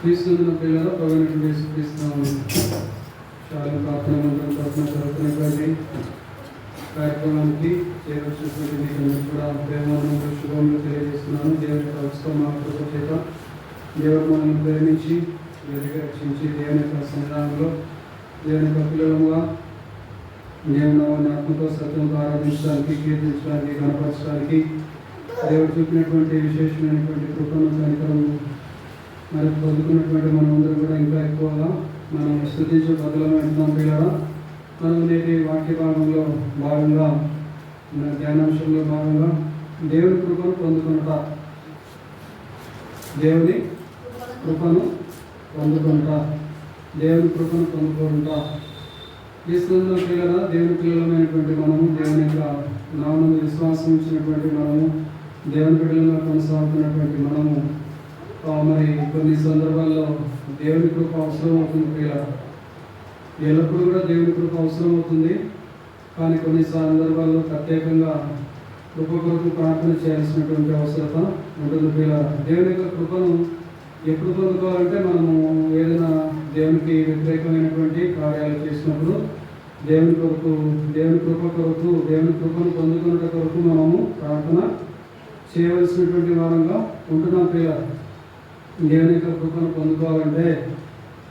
క్రీస్తున్న పిల్లల ప్రభువైన యేసుక్రీస్తునామమున చాలా ప్రార్థన జరుగుతున్నటువంటి కార్యక్రమానికి చేరవలసినటువంటి మీకు కూడా ప్రేమను శుభములు తెలియజేస్తున్నాను. దేవుని యొక్క ఉత్సవం మా కృప చేత దేవుడు మనల్ని ప్రేమించి దేవుడికి రక్షించి దేవుని యొక్క సన్నిధానంలో దేవుని యొక్క పిల్లలుగా దేవుని ఆత్మతో సత్యంతో ఆరాధించడానికి, కీర్తించడానికి, కనపరచడానికి దేవుడు చూపినటువంటి విశేషమైనటువంటి కృపను కనికరము మరి పొందుకున్నటువంటి మనమందరం కూడా ఇంకా ఎక్కువగా మనం స్తుతించే బదులమైన పిల్లల మనం నేటి వాక్య భాగంగా ధ్యానాంశంలో భాగంగా దేవుని కృపను పొందుకుంటా దేవుని కృపను పొందుకుంటా క్రీస్తులో పిల్లల దేవుని పిల్లలమైనటువంటి మనము దేవుని యొక్క నామమున విశ్వాసం ఉంచినటువంటి మనము దేవుని బిడ్డలుగా కొనసాగుతున్నటువంటి మనము మరి కొన్ని సందర్భాల్లో దేవుని కృప అవసరం అవుతుంది పిల్లల. ఎల్లప్పుడూ కూడా దేవుని కృప అవసరం అవుతుంది. కానీ కొన్ని సందర్భాల్లో ప్రత్యేకంగా కృప కొరకు ప్రార్థన చేయాల్సినటువంటి అవసరత ఉంటుంది పిల్లల. దేవుని యొక్క కృపను ఎప్పుడు పొందుకోవాలంటే మనము ఏదైనా దేవునికి వ్యతిరేకమైనటువంటి కార్యాలు చేసినప్పుడు దేవుని కృప కొరకు దేవుని కృపను పొందుకునే కొరకు మనము ప్రార్థన చేయవలసినటువంటి వారంగా ఉంటున్నాం పిల్లల. దేవుని యొక్క కృపను పొందుకోవాలంటే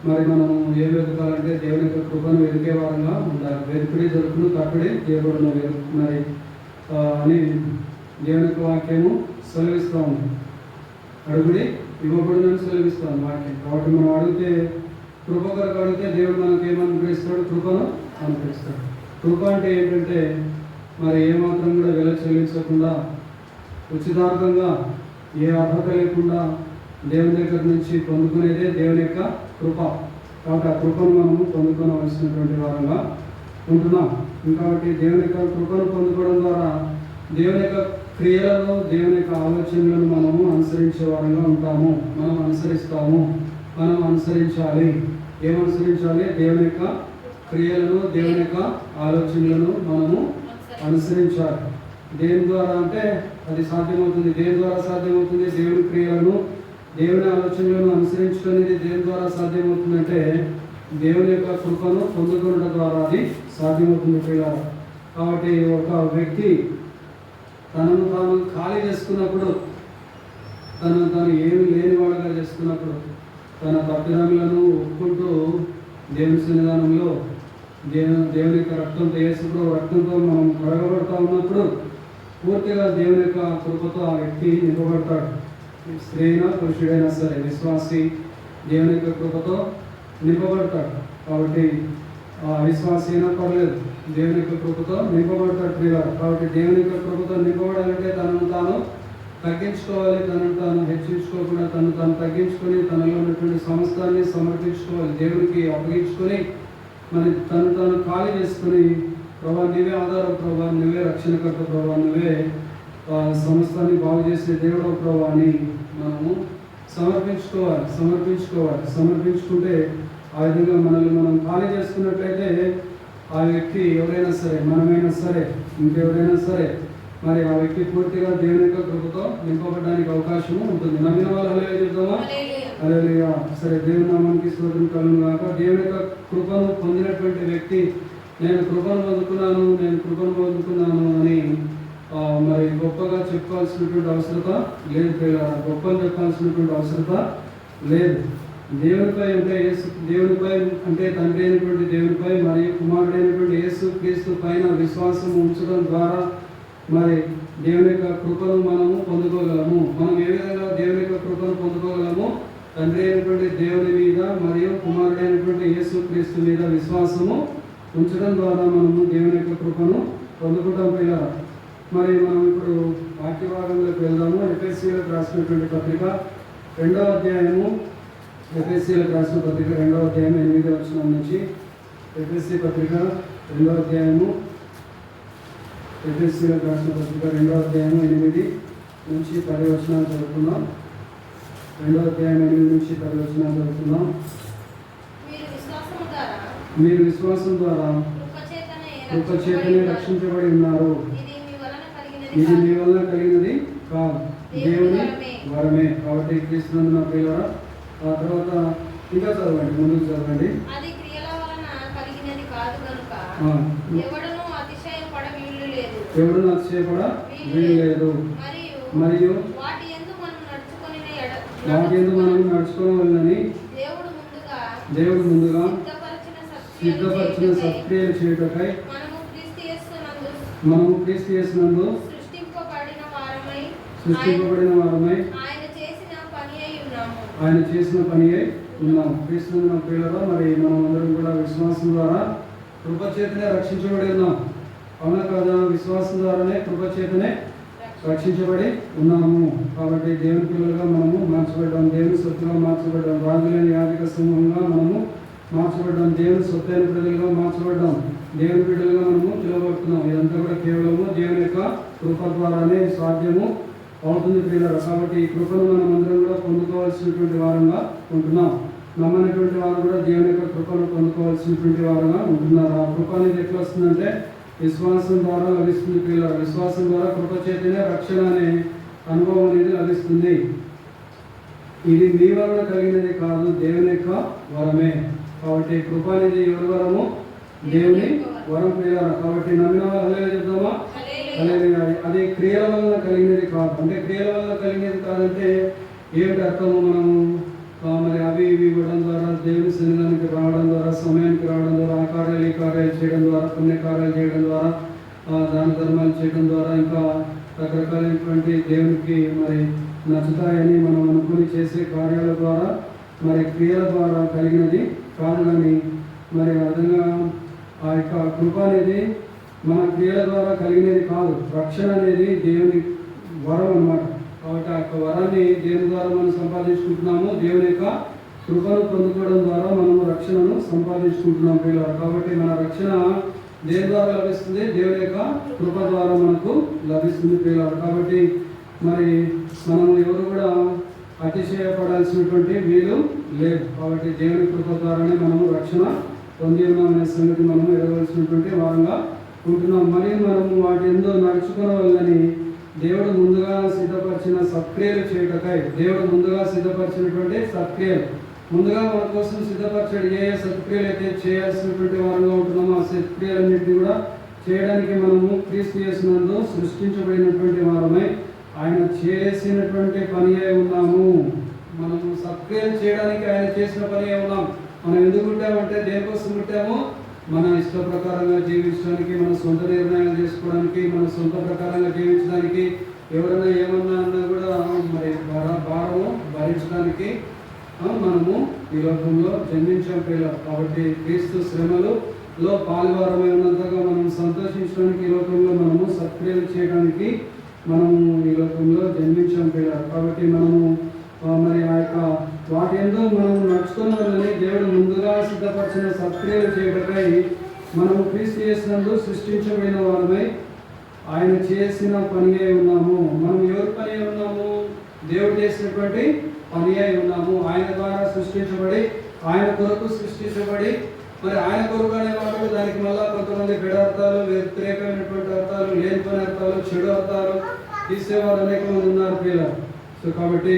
మరి మనము ఏం వెతకాలంటే దేవుని యొక్క కృపను వెతికే వారంగా ఉండాలి. వెతుకుడి దొరుకును తక్కుడి చేయబడిన మరి అని దేవుని యొక్క వాక్యము సెలవిస్తూ ఉంది. అడుగుడి ఇవ్వబడినని సెలవిస్తాను వాక్యం. కాబట్టి మనం అడిగితే కృప కొరకు అడిగితే దేవుడు మనకి ఏమనుగ్రహిస్తాడు? కృపను అనుగ్రహిస్తాడు. కృప అంటే ఏంటంటే మరి ఏమాత్రం కూడా వెల చెల్లించకుండా ఉచితార్థంగా ఏ అర్హత లేకుండా దేవుని దగ్గర నుంచి పొందుకునేదే దేవుని యొక్క కృప. కాబట్టి ఆ కృపను మనము పొందుకోవలసినటువంటి వారంగా ఉంటున్నాం. కాబట్టి దేవుని యొక్క కృపను పొందుకోవడం ద్వారా దేవుని యొక్క క్రియలను దేవుని యొక్క ఆలోచనలను మనము అనుసరించే వారంగా ఉంటాము. మనం అనుసరించాలి. ఏమనుసరించాలి? దేవుని యొక్క క్రియలను దేవుని యొక్క ఆలోచనలను మనము అనుసరించాలి. దేని ద్వారా అంటే అది సాధ్యమవుతుంది. దేని ద్వారా సాధ్యమవుతుంది? దేవుని క్రియలను దేవుని ఆలోచనలను అనుసరించడం అనేది దేని ద్వారా సాధ్యమవుతుందంటే దేవుని యొక్క కృపను పొందుకోవడం ద్వారా అది సాధ్యమవుతుంది పిల్లల. కాబట్టి ఒక వ్యక్తి తనను తాను ఖాళీ చేసుకున్నప్పుడు, తనను తాను ఏమి లేనివాడుగా చేసుకున్నప్పుడు, తన తప్పిదములను ఒప్పుకుంటూ దేవుని సన్నిధానంలో దేవుని యొక్క రక్తంతో యేసుప్రభు రక్తంతో మనం కడగబడతా ఉన్నప్పుడు పూర్తిగా దేవుని యొక్క కృపతో ఆ వ్యక్తి నింపబడతాడు. స్త్రీ అయినా పురుషుడైనా సరే విశ్వాసి దేవుని యొక్క కృపతో నింపబడతాడు. కాబట్టి ఆ విశ్వాసి అయినా పర్లేదు, దేవుని యొక్క కృపతో నింపబడతాడు ప్రియులారా. కాబట్టి దేవుని యొక్క కృపతో నింపబడాలంటే తనను తాను తగ్గించుకోవాలి. తనను తాను హెచ్చించుకోకుండా తను తగ్గించుకొని తనలో ఉన్నటువంటి సమస్తాన్ని సమర్పించుకోవాలి. దేవునికి అప్పగించుకొని మరి తను తాను ఖాళీ చేసుకొని ప్రభా నువ్వే ఆధారం, ప్రభా నువ్వే రక్షణకర్త, ప్రభా నువ్వే సమస్తాన్ని బాగు చేసే దేవుడు ప్రభా అని మనము సమర్పించుకుంటే ఆ విధంగా మనల్ని మనం ఖాళీ చేసుకున్నట్లయితే ఆ వ్యక్తి ఎవరైనా సరే, మనమైనా సరే, ఇంకెవరైనా సరే మరి ఆ వ్యక్తి పూర్తిగా దేవుని యొక్క కృపతో నింపబడడానికి అవకాశము ఉంటుంది. నమ్మిన వాళ్ళు హల్లెలూయా చెప్తామా? హల్లెలూయా. సరే, దేవుని నామానికి స్తోత్రం కలుగును గాక. దేవుని యొక్క కృపను పొందినటువంటి వ్యక్తి నేను కృపను పొందుకున్నాను అని మరి గొప్పగా చెప్పుకోవాల్సినటువంటి అవసరత లేదు పిల్లల. గొప్పలు చెప్పాల్సినటువంటి అవసరత లేదు. దేవునిపై అంటే తండ్రి అయినటువంటి దేవునిపై మరియు కుమారుడైనటువంటి యేసు క్రీస్తు పైన విశ్వాసం ఉంచడం ద్వారా మరి దేవుని యొక్క కృపను మనము పొందుకోగలము. మనం ఏ విధంగా దేవుని యొక్క కృపను పొందుకోగలము? తండ్రి అయినటువంటి దేవుని మీద మరియు కుమారుడైనటువంటి యేసు క్రీస్తు మీద విశ్వాసము ఉంచడం ద్వారా మనము దేవుని యొక్క కృపను పొందుకుంటాం పిల్లల. మరి మనం ఇప్పుడు వాక్య భాగంలోకి వెళ్దాము. ఎఫెసీయులకు రాసినటువంటి పత్రిక 2వ అధ్యాయము, ఎఫెసీయులకు రాసిన పత్రిక 2వ అధ్యాయం 8వ వచనం నుంచి, ఎఫెసీ పత్రిక 2వ అధ్యాయము, ఎఫెసీయులకు రాసిన పత్రిక 2వ అధ్యాయం 8 నుంచి 10 వచనాలు చదువుతున్నాం. 2వ అధ్యాయం 8 నుంచి 10 వచనాలు చదువుతున్నాం. మీరు విశ్వాసం ద్వారా కృపచేతనే రక్షించబడి ఉన్నారు. ఇది మీ వలన కలిగినది కాదు, దేవుని వరమే. కాబట్టి క్రీస్తునందున ప్రియులారా ఆ తర్వాత ఇంకా చదవండి, ముందుకు చదవండి. అది క్రియల వలన కలిగినది కాదు కనుక ఎవడును అతిశయపడ వీలు లేదు. మరియు వాటి యందు మనం నడుచుకోవాలని దేవుడు ముందుగా సిద్ధపరిచిన సత్క్రియలు చేయుటకై మనము క్రీస్తు యేసునందు సృష్టింపబడిన వారమై ఆయన చేసిన పని అయి ఉన్నాము. క్రీస్తు ప్రియులారా, మరి మనం అందరం కూడా విశ్వాసం ద్వారా కృపచేతనే రక్షించబడి ఉన్నాం. అవునా కాదా? విశ్వాసం ద్వారానే కృపచేతనే రక్షించబడి ఉన్నాము. కాబట్టి దేవుని పిల్లలుగా మనము మార్చబడ్డాం, దేవుని సొత్తుగా మార్చబడ్డాం, రాజులేని యాజక సమూహంగా మనము మార్చబడ్డాం, దేవుని సొత్తైన ప్రజలుగా మార్చబడ్డాం, దేవుని బిడ్డలుగా మనము పిలువబడుతున్నాం. ఇదంతా కూడా కేవలము దేవుని యొక్క కృప ద్వారానే సాధ్యము అవుతుంది ప్రియులారా. కాబట్టి ఈ కృపను మనం అందరం కూడా పొందుకోవాల్సినటువంటి వారంగా ఉంటున్నాం. నమ్మనటువంటి వారు కూడా దేవుని యొక్క కృపను పొందుకోవాల్సినటువంటి వారంగా ఉంటున్నారు. ఆ కృప అనేది ఎట్లా వస్తుందంటే విశ్వాసం ద్వారా లభిస్తుంది ప్రియులారా. విశ్వాసం ద్వారా కృప చేతనే రక్షణ అనే అనుభవం అనేది లభిస్తుంది. ఇది మీ వలన కలిగినది కాదు, దేవుని యొక్క వరమే. కాబట్టి కృప అనేది ఎవరి వరము? దేవుని వరం ప్రియులారా. కాబట్టి నమ్మిన వాళ్ళు హల్లెలూయా చెప్దామా? అది క్రియల వలన కలిగినది కాదు. అంటే క్రియల వలన కలిగినది కాదంటే ఏమిటి అర్థము? మనము మరి అవి ఇవి ఇవ్వడం ద్వారా, దేవుని సన్నిధానికి రావడం ద్వారా, సమయానికి రావడం ద్వారా, ఆ కార్యాలు ఈ కార్యాలు చేయడం ద్వారా, పుణ్యకార్యాలు చేయడం ద్వారా, దాన ధర్మాలు చేయడం ద్వారా, ఇంకా రకరకాలైనటువంటి దేవునికి మరి నచ్చుతాయని మనం అనుకుని చేసే కార్యాల ద్వారా, మరి క్రియల ద్వారా కలిగినది కాదు. కానీ మరి అదనంగా ఆ యొక్క కృప అనేది మన క్రియల ద్వారా కలిగినది కాదు. రక్షణ అనేది దేవుని వరం అన్నమాట. కాబట్టి ఆ యొక్క వరాన్ని దేవుని ద్వారా మనం సంపాదించుకుంటున్నాము. దేవుని యొక్క కృపను పొందుకోవడం ద్వారా మనము రక్షణను సంపాదించుకుంటున్నాం పిల్లలు. కాబట్టి మన రక్షణ దేని ద్వారా లభిస్తుంది? దేవుని యొక్క కృప ద్వారా మనకు లభిస్తుంది పిల్లలు. కాబట్టి మరి మనము ఎవరు కూడా అతిశయపడాల్సినటువంటి వీలు లేదు. కాబట్టి దేవుని కృప ద్వారానే మనము రక్షణ పొంది ఉన్నామనే సంగతి మనము ఎరగవలసినటువంటి వారంగా ఉంటున్నాం. మరియు మనము వాటి ఎందు నడుచుకోవాలని దేవుడు ముందుగా సిద్ధపరిచిన సత్క్రియలు చేయుటకై, దేవుడు ముందుగా సిద్ధపరిచినటువంటి సత్క్రియలు ముందుగా మన కోసం సిద్ధపరచాడు. ఏ సత్క్రియలు అయితే చేయాల్సినటువంటి వారంగా ఉంటున్నామో ఆ సత్క్రియలన్నింటినీ కూడా చేయడానికి మనము క్రీస్తు యేసునందు సృష్టించబడినటువంటి వారమై ఆయన చేసినటువంటి పని అయి ఉన్నాము. మనము సత్క్రియలు చేయడానికి ఆయన చేసిన పని అయి ఉన్నాం. మనం ఎందుకు పుట్టామంటే దేనికోసం పుట్టాము? మన ఇష్ట ప్రకారంగా జీవించడానికి, మన సొంత నిర్ణయాలు చేసుకోవడానికి, మన సొంత ప్రకారంగా జీవించడానికి, ఎవరైనా ఏమన్నా అన్నా కూడా మరి భారము భరించడానికి మనము ఈ లోకంలో జన్మించాం పిల్లలు. కాబట్టి క్రీస్తు శ్రమలలో పాలువారమై ఉన్నంతగా మనం సంతోషించడానికి ఈ లోకంలో మనము సత్క్రియలు చేయడానికి మనము ఈ లోకంలో జన్మించాం పిల్లలు. కాబట్టి మనము మరి ఆ యొక్క వాటి ఎందు మనం నడుచుకున్నదని దేవుడు ముందుగా సిద్ధపరిచిన సత్క్రియలు చేయటకై మనము క్రీస్తు యేసునందు సృష్టించబడిన వారమై ఆయన చేసిన పని అయి ఉన్నాము. మనం ఎవరి పని అయి ఉన్నాము? దేవుడు చేసినటువంటి పని అయి ఉన్నాము. ఆయన ద్వారా సృష్టించబడి, ఆయన కొరకు సృష్టించబడి, మరి ఆయన కొరకు అనే మాటలు దానికి మళ్ళా కొంతమంది పెడార్థాలు, వ్యతిరేకమైనటువంటి అర్థాలు, లేనిపోయిన అర్థాలు, చెడు అర్థాలు తీసేవారు అనేక మంది ఉన్నారు పిల్లలు. సో కాబట్టి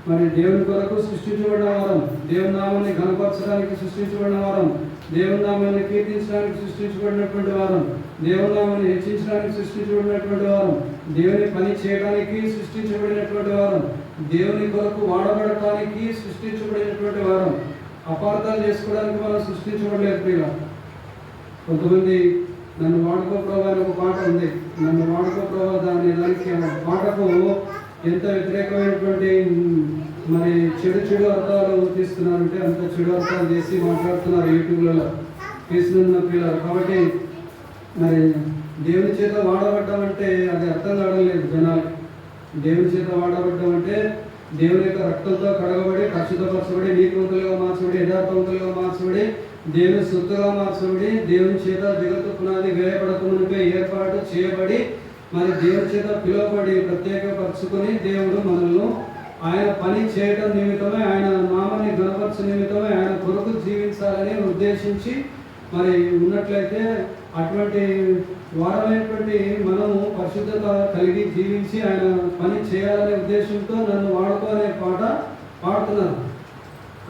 మరి దేవుని కొరకు సృష్టించబడిన వారం, దేవుని నామాన్ని ఘనపరచడానికి సృష్టించబడిన వారం, దేవుని నామాన్ని కీర్తించడానికి సృష్టించబడినటువంటి వారం, దేవుని నామాన్ని హెచ్చించడానికి సృష్టించబడినటువంటి వారం, దేవుని పని చేయడానికి సృష్టించబడినటువంటి వారం, దేవుని కొరకు వాడబడటానికి సృష్టించబడినటువంటి వారం. అపార్థాలు చేసుకోవడానికి మనం సృష్టించబడలేదు ప్రియుల. కొంతమంది నన్ను వాడుకో ప్రభా అని ఒక పాట ఉంది. నన్ను వాడుకో ప్రభా దానికి పాటకు ఎంత వ్యతిరేకమైనటువంటి మరి చెడు అర్థాలు తీస్తున్నారంటే అంత చెడు అర్థాలు చేసి మాట్లాడుతున్నారు యూట్యూబ్లలో తీసుకున్న పిల్లలు. కాబట్టి మరి దేవుని చేత వాడబడ్డం అంటే అది అర్థం కావడం లేదు జనాలు. దేవుని చేత వాడబడ్డం అంటే దేవుని యొక్క రక్తంతో కడగబడి, పరిశుద్ధపరచబడి, నీతివంతులుగా మార్చబడి, యథార్థవంతులుగా మార్చబడి, దేవుని సొత్తుగా మార్చబడి, దేవుని చేత జగత్తు పునాది వేయబడకమునిపై ఏర్పాటు చేయబడి, మరి దేవుని చేత పిలువబడి ప్రత్యేకపరచుకొని దేవుడు మనల్ని ఆయన పని చేయటం నిమిత్తమే, ఆయన నామాన్ని ఘనపరచ నిమిత్తమే, ఆయన కొరకు జీవించాలని ఉద్దేశించి మరి ఉన్నట్లయితే అటువంటి వారమైనటువంటి మనము పరిశుద్ధత కలిగి జీవించి ఆయన పని చేయాలనే ఉద్దేశంతో నన్ను వాడుకో అనే పాట పాడుతున్నారు.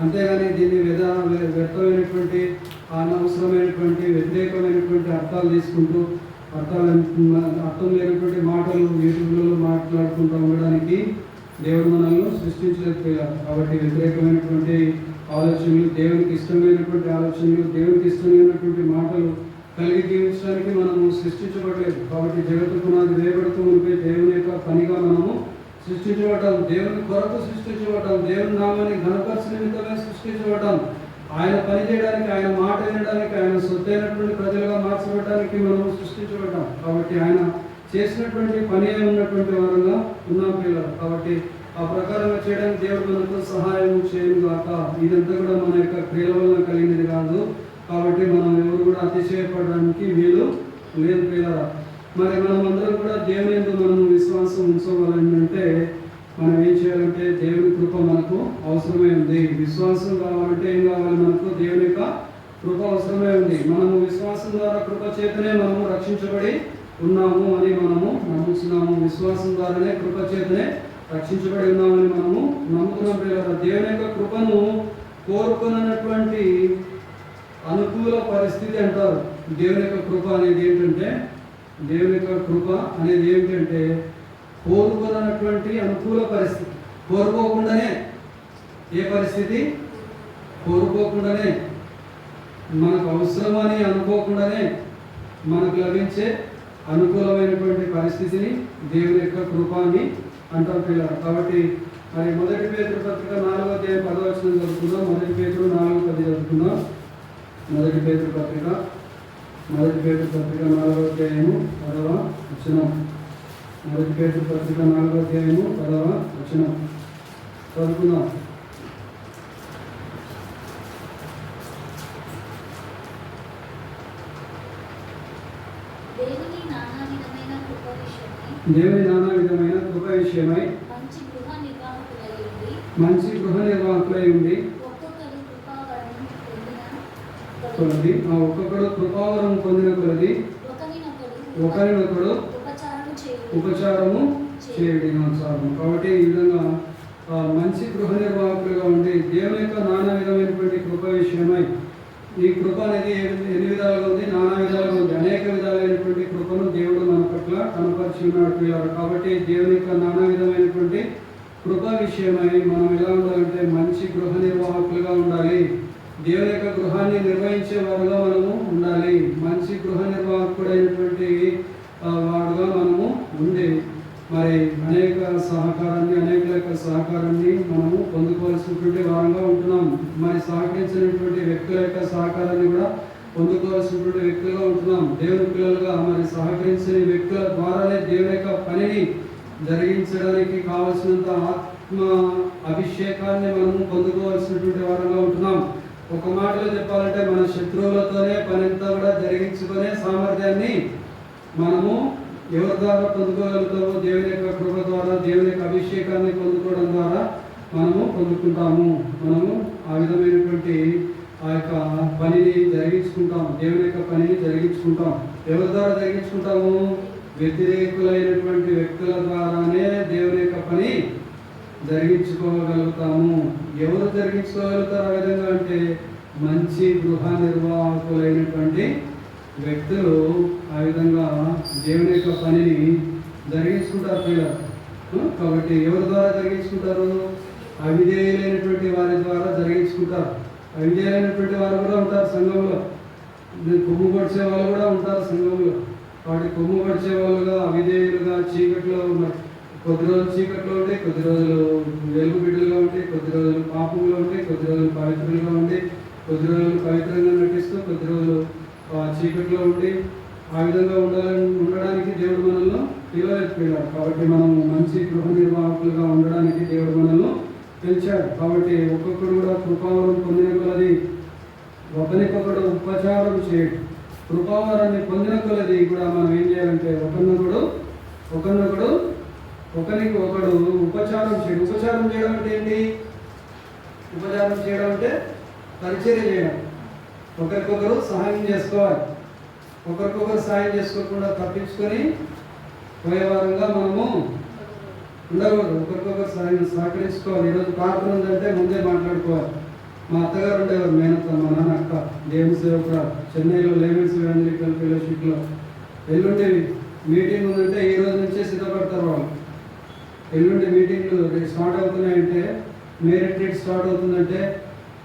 అంతేగాని దీన్ని వ్యర్థమైనటువంటి అనవసరమైనటువంటి వ్యతిరేకమైనటువంటి అర్థాలు తీసుకుంటూ అర్థం లేనటువంటి మాటలు యూట్యూబ్లలో మాట్లాడుకుంటూ ఉండడానికి దేవుడు మనల్ని సృష్టించలేకపోయారు. కాబట్టి వ్యతిరేకమైనటువంటి ఆలోచనలు, దేవునికి ఇష్టమైనటువంటి ఆలోచనలు, దేవునికి ఇష్టమైనటువంటి మాటలు కలిగి జీవించడానికి మనము సృష్టించబడలేదు. కాబట్టి జగత్తు పునాది వేయబడుతూ ఉంటే దేవుని యొక్క పనిగా మనము సృష్టించబడ్డాం, దేవుని కొరకు సృష్టించబడ్డాం, దేవుని నామాన్ని ఘనపరచ నిమిత్తమే సృష్టించబడ్డాం. ఆయన పని చేయడానికి, ఆయన మాట వినడానికి, ఆయన సొత్తైనటువంటి ప్రజలుగా మార్చబడడానికి మనము సృష్టించబడ్డాం. కాబట్టి ఆయన చేసినటువంటి పని ఉన్నటువంటి వారుగా ఉన్నాం పిల్లలు. కాబట్టి ఆ ప్రకారంగా చేయడానికి దేవుడు మనకు సహాయం చేయను గాక. ఇదంతా కూడా మన యొక్క క్రియల వల్ల కలిగినది కాదు. కాబట్టి మనం ఎవరు కూడా అతిశయపడడానికి వీలు లేదు పిల్లల. మరి మనం అందరం కూడా దేవుని యందు మనము విశ్వాసం ఉంచుకోవాలని అంటే మనం ఏం చేయాలంటే దేవుని కృప మనకు అవసరమే ఉంది. విశ్వాసం కావాలంటే ఏం కావాలి? మనకు దేవుని యొక్క కృప అవసరమే ఉంది. మనము విశ్వాసం ద్వారా కృప చేతనే మనము రక్షించబడి ఉన్నాము అని మనము నమ్ముతున్నాము. విశ్వాసం ద్వారానే కృప చేతనే రక్షించబడి ఉన్నామని మనము నమ్ముతున్నాం పిల్లల. దేవుని యొక్క కృపను కోరుకున్నటువంటి అనుకూల పరిస్థితి అంటారు. దేవుని యొక్క కృప అనేది ఏంటంటే, దేవుని యొక్క కృప అనేది ఏమిటంటే కోరుకున్నటువంటి అనుకూల పరిస్థితి. కోరుకోకుండానే, ఏ పరిస్థితి? కోరుకోకుండానే, మనకు అవసరమని అనుకోకుండానే మనకు లభించే అనుకూలమైనటువంటి పరిస్థితిని దేవుని యొక్క కృపాన్ని అంటాం పిల్లలు. కాబట్టి మరి 1 పేతురు పత్రిక 4వ అధ్యాయం 10వ వచనం చదువుకుందాం. 1 పేతురు 4:10 చదువుకుందాం. 1 పేతురు పత్రిక 4వ అధ్యాయము 10వ వచనం. 1 పేతురు పత్రిక 4వ అధ్యాయము 10వ వచనం చదువుకుందాం. దేవుని నానా విధమైన కృప విషయమై మంచి గృహ నిర్వాహకులై ఉండి ఒక్కొక్కడు కృపావరం పొందిన కొలది ఒకరినొకడు ఉపచారము చేయడి. కాబట్టి ఈ విధంగా మంచి గృహ నిర్వాహకులుగా ఉండి దేవుని యొక్క నానా విధమైనటువంటి కృప విషయమై, ఈ కృప అనేది ఎన్ని విధాలుగా ఉంది? నానా విధాలుగా ఉంది. అనేక విధాలైనటువంటి కృపను దేవుడు మన పట్ల కనపరిచి ఉన్నాడు. కాబట్టి దేవుని యొక్క నానా విధమైనటువంటి కృప విషయమై మనం ఎలా ఉండాలంటే మంచి గృహ నిర్వాహకులుగా ఉండాలి. దేవుని యొక్క గృహాన్ని నిర్వహించే వారుగా మనము ఉండాలి. మంచి గృహ నిర్వాహకుడైనటువంటి వాడుగా మనము ఉండి మరి అనేకుల యొక్క సహకారాన్ని మనము పొందుకోవాల్సినటువంటి వారంగా ఉంటున్నాం. మరి సహకరించినటువంటి వ్యక్తుల యొక్క సహకారాన్ని కూడా పొందుకోవాల్సినటువంటి వ్యక్తులుగా ఉంటున్నాం. దేవుని పిల్లలుగా మరి సహకరించిన వ్యక్తుల ద్వారానే దేవుని యొక్క పనిని జరిగించడానికి కావలసినంత ఆత్మ అభిషేకాన్ని మనము పొందుకోవాల్సినటువంటి వారంగా ఉంటున్నాం. ఒక మాటలో చెప్పాలంటే మన శత్రువులతోనే పనంతా కూడా జరిగించుకునే సామర్థ్యాన్ని మనము ఎవరి ద్వారా పొందుకోగలుగుతామో దేవుని యొక్క కృప ద్వారా, దేవుని యొక్క అభిషేకాన్ని పొందుకోవడం ద్వారా మనము పొందుకుంటాము. మనము ఆ విధమైనటువంటి ఆ యొక్క పనిని జరిగించుకుంటాం. దేవుని యొక్క పనిని జరిగించుకుంటాం. ఎవరి ద్వారా జరిగించుకుంటాము? వ్యతిరేకులైనటువంటి వ్యక్తుల ద్వారానే దేవుని యొక్క పని జరిగించుకోగలుగుతాము. ఎవరు జరిగించుకోగలుగుతారు ఆ విధంగా అంటే మంచి గృహ నిర్వాహకులైనటువంటి వ్యక్తులు ఆ విధంగా దేవుని యొక్క పనిని జరిగించుకుంటారు పిల్లలు. కాబట్టి ఎవరి ద్వారా జరిగించుకుంటారు? అవిధేయులైనటువంటి వారి ద్వారా జరిగించుకుంటారు. అవిధేయులైనటువంటి వారు కూడా ఉంటారు సంఘంలో. కొమ్ము పడిచే వాళ్ళు కూడా ఉంటారు సంఘంలో. వాటి కొమ్ము పడిచే వాళ్ళుగా, అవిధేయులుగా, చీకట్లో కొద్ది రోజులు చీకట్లో ఉండి, కొద్ది రోజులు వెలుగు బిడ్డలుగా ఉండి, కొద్ది రోజులు పాపంలో ఉండి, కొద్ది రోజులు పవిత్రులుగా ఉండి, కొద్ది రోజులు పవిత్రంగా నటిస్తూ, కొద్ది రోజులు చీకట్లో ఉండి ఆ విధంగా ఉండడానికి దేవుడు మనల్ని పిలవలేదు. కాబట్టి మనము మంచి గృహ నిర్వాహకులుగా ఉండడానికి దేవుడు మనల్ని పిలిచాడు. కాబట్టి ఒక్కొక్కడు కూడా కృపావరం పొందిన కొలది ఒకరికొకడు ఉపచారం చేయడు. కృపావరాన్ని పొందిన కొలది కూడా మనం ఏం చేయాలంటే ఒకరినొకడు ఉపచారం చేయడు. ఉపచారం చేయడం అంటే ఏంటి? ఉపచారం చేయడం అంటే పరిచర్య చేయడం. ఒకరికొకరు సహాయం చేసుకోవాలి. ఒకరికొకరు సహాయం చేసుకోకుండా తప్పించుకొని పోయేవారంగా మనము ఉండకూడదు. ఒకరికొకరు సహాయం సహకరించుకోవాలి. ఈరోజు ప్రార్థన ఉందంటే ముందే మాట్లాడుకోవాలి. మా అత్తగారు ఉండేవారు, మేనత్త, మా నాన్న అక్క దేవుని సేవకురాలు, చెన్నైలో లేమెన్స్ ఎవెంజలికల్ ఫెలోషిప్లో. ఎల్లుండి మీటింగ్ ఉందంటే ఈ రోజు నుంచే సిద్ధపడతారు వాళ్ళు. ఎల్లుండి మీటింగ్లు స్టార్ట్ అవుతున్నాయంటే, మే రిట్రీట్ స్టార్ట్ అవుతుందంటే,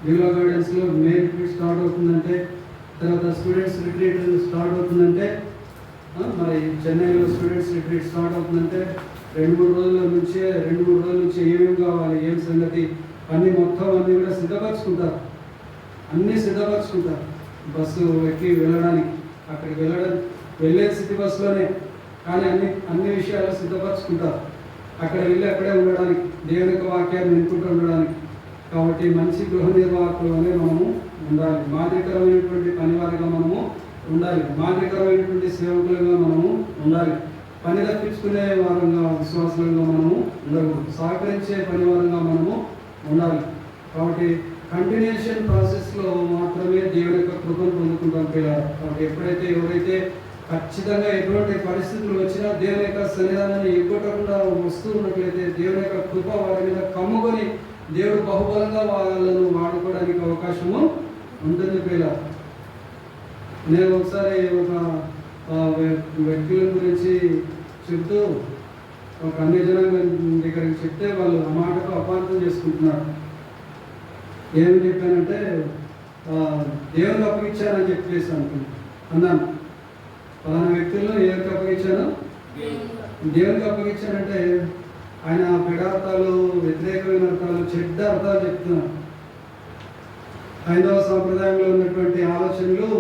యూలో గార్డెన్స్లో మే రిట్రీట్ స్టార్ట్ అవుతుందంటే, తర్వాత స్టూడెంట్స్ రిట్రీట్ స్టార్ట్ అవుతుందంటే, మరి చెన్నైలో స్టూడెంట్స్ రిట్రీట్ స్టార్ట్ అవుతుందంటే 2-3 రోజుల నుంచి ఏమేమి కావాలి, ఏం సంగతి అన్నీ మొత్తం అన్నీ కూడా సిద్ధపరచుకుంటారు. అన్నీ సిద్ధపరచుకుంటారు. బస్సు ఎక్కి వెళ్ళడానికి, అక్కడికి వెళ్ళే సిటీ బస్సులోనే, కానీ అన్ని విషయాలు సిద్ధపరచుకుంటారు. అక్కడ వెళ్ళి అక్కడే ఉండడానికి, దేవుని యొక్క వాక్యాన్ని వినుకుంటూ ఉండడానికి. కాబట్టి మంచి గృహ నిర్వాహకులుగానే మనము ఉండాలి. మాదిరికరమైనటువంటి పనివారిగా మనము ఉండాలి. మాదిరికరమైనటువంటి సేవకులుగా మనము ఉండాలి. పని తప్పించుకునే వారంగా, విశ్వాసులుగా మనము ఉండకూడదు. సహకరించే పనివారంగా మనము ఉండాలి. కాబట్టి కంటిన్యూషన్ ప్రాసెస్లో మాత్రమే దేవుని యొక్క కృపను పొందుకుంటాం పిల్లలు. కాబట్టి ఎప్పుడైతే ఎవరైతే ఖచ్చితంగా ఎటువంటి పరిస్థితులు వచ్చినా దేవుని యొక్క సన్నిధానాన్ని ఎగ్గొట్టకుండా వస్తూ ఉన్నట్లయితే దేవుని యొక్క కృప వారి మీద కమ్ముకొని దేవుడు బహుబలంగా వాళ్ళను వాడుకోవడానికి అవకాశము ఉంటుంది పిల్లలు. నేను ఒకసారి ఒక వ్యక్తుల గురించి చెప్తూ ఒక అన్ని జనాంగం దగ్గరికి చెప్తే వాళ్ళు ఆ మాటకు అపార్థం చేసుకుంటున్నారు. ఏమి చెప్పానంటే దేవునికి అప్పగించానని చెప్పేసి అన్నాను. పలానా వ్యక్తులను ఎవరికి అప్పగించాను? దేవునికి అప్పగించానంటే ఆయన పెడార్థాలు, వ్యతిరేకమైన అర్థాలు, చెడ్డ అర్థాలు చెప్తున్నారు. హైందవ సాంప్రదాయంలో ఉన్నటువంటి ఆలోచనలు